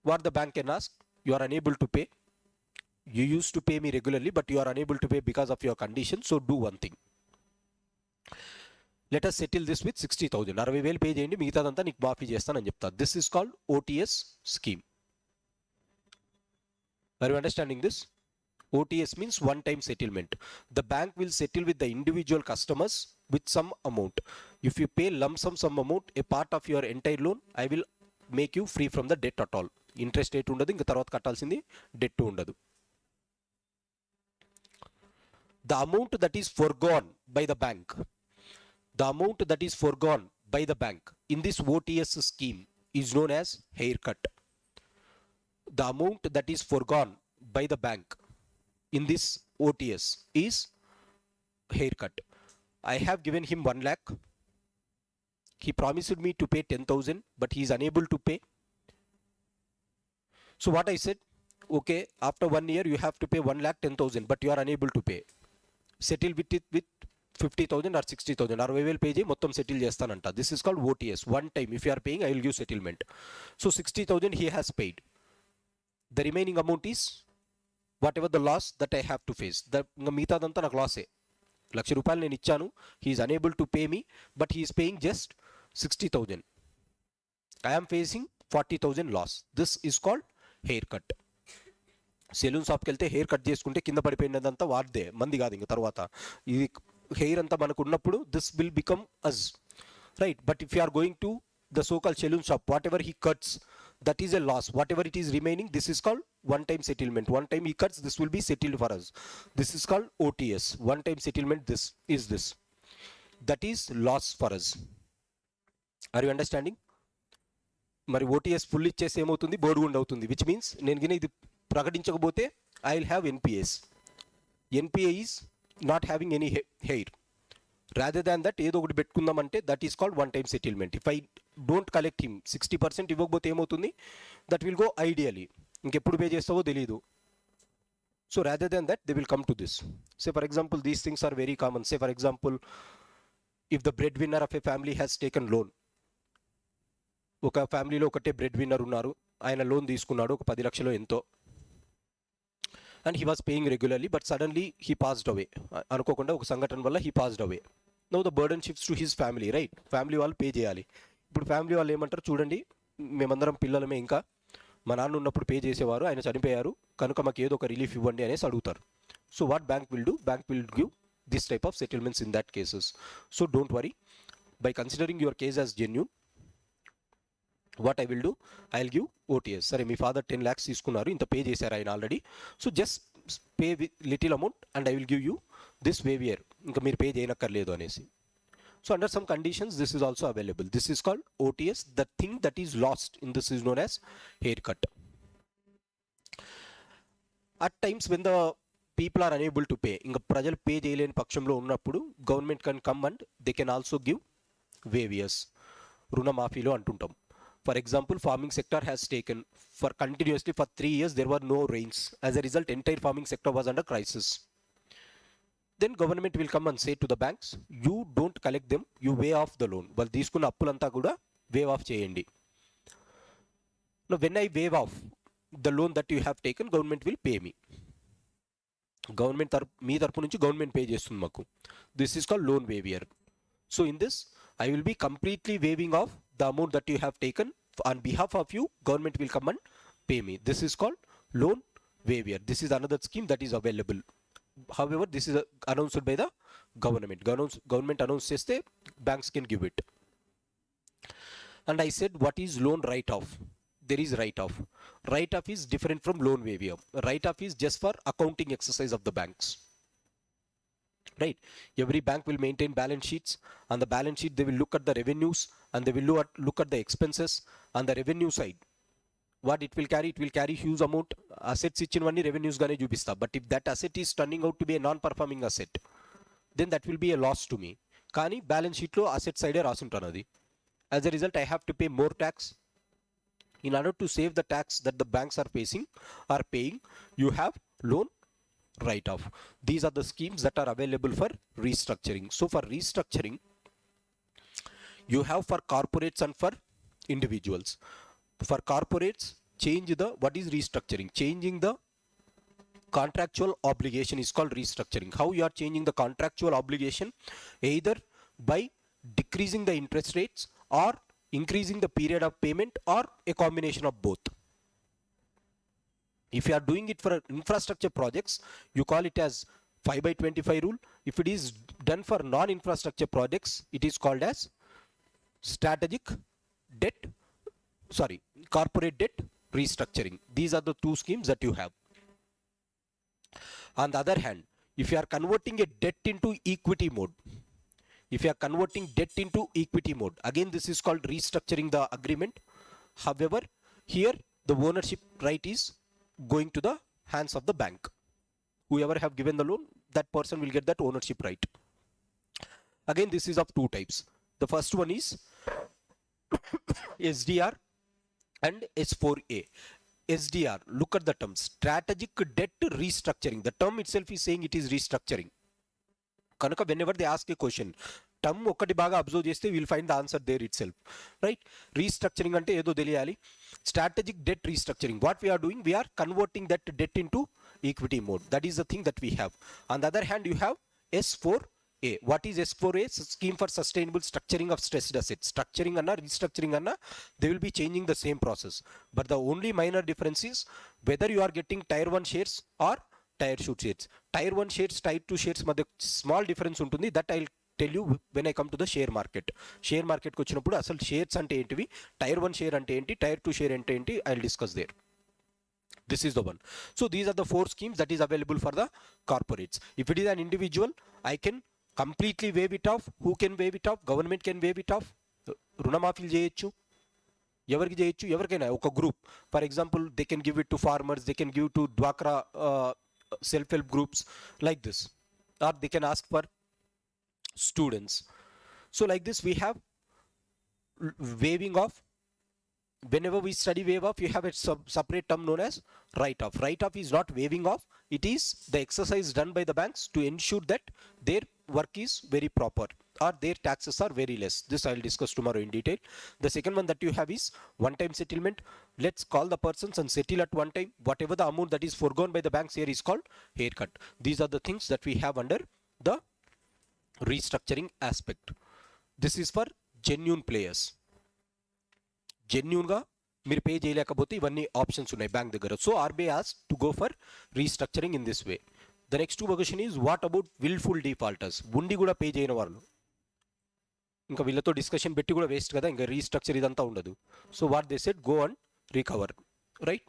What the bank can ask, you are unable to pay, you used to pay me regularly but you are unable to pay because of your condition, so do one thing, let us settle this with 60,000, 60,000 pay చేయండి, మిగతాదంతా నీకు మాఫీ చేస్తానని చెప్తా. This is called OTS scheme. Are you understanding this? OTS means one-time settlement. The bank will settle with the individual customers with some amount. If you pay lump sum some amount, a part of your entire loan, I will make you free from the debt at all. Interest rate ఉండదు, ఇంకా తర్వాత కట్టాల్సింది debt ఉండదు. The amount that is foregone by the bank, the amount that is foregone by the bank in this OTS scheme is known as haircut. The amount that is foregone by the bank in this OTS is haircut. I have given him 1 lakh. He promised me to pay 10,000, but he is unable to pay. So what I said, okay, after 1 year you have to pay 1 lakh 10,000, but you are unable to pay. Settle with it with 50,000 or 60,000. 60,000 pay చేయి మొత్తం settle చేస్తానంట. This is called OTS. One time, if you are paying, I will give settlement. So 60,000 he has paid. The remaining amount is whatever the loss that I have to face. మిగతాదంతా నాకు లాసే. ₹1,00,000 నేను ఇచ్చాను. He is unable to pay me, but he is paying just 60,000. I am facing 40,000 loss. This is called haircut. Saloon షాప్కి వెళ్తే hair cut చేసుకుంటే కింద పడిపోయినదంతా వాడిదే, మంది కాదు. ఇంకా తర్వాత ఇది హెయిర్ అంతా మనకు ఉన్నప్పుడు this will become us, right? But if you are going to the so call saloon shop, whatever he cuts, that is a loss. Whatever it is remaining, this is called one time settlement. One time he cuts, this will be settled for us. This is called OTS, one time settlement. This is this, that is loss for us. Are you understanding? మరి OTS full ఇచ్చేసి ఏమవుతుంది, board గుండ్ అవుతుంది. Which means నేను గిన ఇది ప్రకటించకపోతే I will have NPS. NPA is not having any heir. Rather than that ఏదో ఒకటి పెట్టుకుందామంటే that is called one time settlement. If I don't collect him 60% ఇవ్వకపోతే ఏమవుతుంది, దట్ విల్ గో ఐడియలీ. ఇంకెప్పుడు పే చేస్తావో తెలీదు. So rather than that they will come to this. Say for example these things are very common. Say for example if the breadwinner of a family has taken loan. ఒక ఫ్యామిలీలో ఒకటే bread winner ఉన్నారు, ఆయన loan తీసుకున్నాడు ఒక 10 లక్షలు ఎంతో, and he was paying regularly, but suddenly he passed away. అనుకోకుండా ఒక సంఘటన వల్ల he passed away. Now the burden shifts to his family, right? Family వాళ్ళు పే చేయాలి. ఇప్పుడు ఫ్యామిలీ వాళ్ళు ఏమంటారు, చూడండి మేమందరం పిల్లలమే, ఇంకా మా నాన్న ఉన్నప్పుడు పే చేసేవారు, ఆయన చనిపోయారు, కనుక మాకు ఏదో ఒక రిలీఫ్ ఇవ్వండి అనేసి అడుగుతారు. So what bank will do, bank will give this type of settlements in that cases. So don't worry, by considering your case as genuine, what I will do, I will give OTS. సరే మీ father 10 lakhs తీసుకున్నారు, ఇంత pay చేశారు ఆయన ఆల్రెడీ, so just pay with little amount and I will give you this waiver, ఇంకా మీరు pay చేయనక్కర్లేదు అనేసి. So under some conditions this is also available. This is called OTS. The thing that is lost in this is known as haircut. At times when the people are unable to pay, ఇంకా ప్రజలు pay చేయలేని పక్షంలో ఉన్నప్పుడు government can come and they can also give వేవియర్స్, రుణమాఫీలు అంటుంటాం. For example, farming sector has taken for continuously for 3 years there were no rains. As a result, entire farming sector was under crisis. Then government will come and say to the banks, you don't collect them, you waive off the loan. Well, తీసుకున్న అప్పులంతా కూడా waive off చేయండి. Now, when I waive off the loan that you have taken, government will pay me. Government మీ తరపు నుంచి government pay చేస్తుంది మాకు. This is called loan waiver. So in this I will be completely waiving off the amount that you have taken on behalf of you. Government will come and pay me. This is called loan waiver. This is another scheme that is available. However, this is announced by the government. Government announced cheste banks can give it. And I said, what is loan write-off? There is write-off. Write-off is different from loan waiver. Write-off is just for accounting exercise of the banks. Right? Every bank will maintain balance sheets. On the balance sheet, they will look at the revenues and they will look at the expenses. On the revenue side, what it will carry huge amount. Assets ఇచ్చినవన్నీ revenues గానే చూపిస్తా. But if that asset is turning out to be a non-performing asset, then that will be a loss to me. కానీ balance sheet లో asset side రాసుంటాను అది. As a result, I have to pay more tax. In order to save the tax that the banks are paying, you have loan write-off. These are the schemes that are available for restructuring. So for restructuring, you have for corporates and for individuals. For corporates, what is restructuring? Changing the contractual obligation is called restructuring. How you are changing the contractual obligation? Either by decreasing the interest rates or increasing the period of payment or a combination of both. If you are doing it for infrastructure projects, you call it as 5 by 25 rule. If it is done for non-infrastructure projects, it is called as strategic debt, sorry, corporate debt restructuring. These are the two schemes that you have. On the other hand, if you are converting a debt into equity mode, if you are converting debt into equity mode, again this is called restructuring the agreement. However, here the ownership right is going to the hands of the bank. Whoever have given the loan, that person will get that ownership right. Again, this is of two types. The first one is SDR and S4A. SDR, look at the term, strategic debt restructuring. The term itself is saying it is restructuring. Kanuka, whenever they ask a question, term ఒకటి బాగా observe చేస్తే will find the answer there itself, right? Restructuring అంటే ఏదో తెలియాలి. Strategic debt restructuring, what we're doing, we're converting that debt into equity mode. That is the thing that we have. On the other hand you have S4A. What is S4A? Scheme for sustainable structuring of stressed assets. Structuring anna restructuring anna, they will be changing the same process, but the only minor difference is whether you are getting tier 1 shares or tier 2 shares. Tier 1 shares, tier 2 shares madhya small difference untundi. That I'll tell you when I come to the share market. Share market ku vachinappudu asalu shares ante entivi, tier 1 share ante enti, tier 2 share ante enti, I'll discuss there. This is the one. So these are the four schemes that is available for the corporates. If it is an individual, I can completely waive it off. Who can waive it off? Government can waive it off. రుణమాఫీలు చేయొచ్చు, ఎవరికి చేయొచ్చు, ఎవరికైనా. ఒక group, for example, they can give it to farmers, they can give to డ్వాక్రా self help groups like this, or they can ask for students. So like this we have waiving off. Whenever we study waive off, you have a separate term known as write off. Write off is not waiving off, it is the exercise done by the banks to ensure that their work is very proper or their taxes are very less. This I'll discuss tomorrow in detail. The second one that you have is one time settlement. Let's call the persons and settle at one time. Whatever the amount that is foregone by the banks here is called haircut. These are the things that we have under the restructuring aspect. This is for genuine players. జెన్యూన్గా మీరు pay చేయలేకపోతే ఇవన్నీ options ఉన్నాయి bank దగ్గర. So RBI has to go for restructuring in this way. The next question is what about wilful defaulters? ఉండి కూడా pay చేయని వాళ్ళు. ఇంకా వీళ్ళతో డిస్కషన్ పెట్టి కూడా వేస్ట్ కదా, ఇంకా రీస్ట్రక్చర్ ఇదంతా ఉండదు. So what they said, go and recover, right?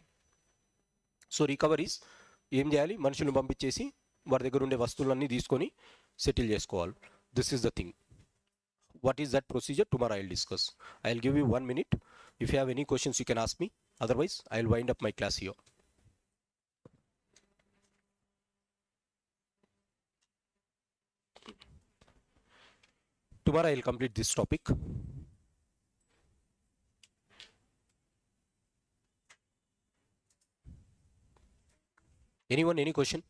So recover is ఏం చేయాలి, మనుషులను పంపించేసి వారి దగ్గర ఉండే వస్తువులన్నీ తీసుకొని సెటిల్ చేసుకోవాలి. This is the thing. What is that procedure? Tomorrow I'll discuss. I'll give you 1 minute. If you have any questions, you can ask me. Otherwise, I'll wind up my class here. Tomorrow I'll complete this topic. Anyone, any question?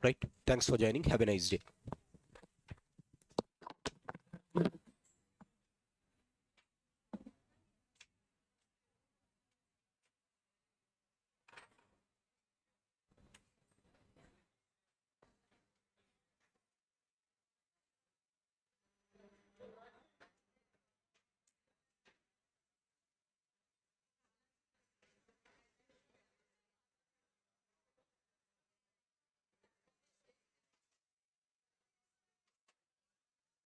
Right. Thanks for joining. Have a nice day.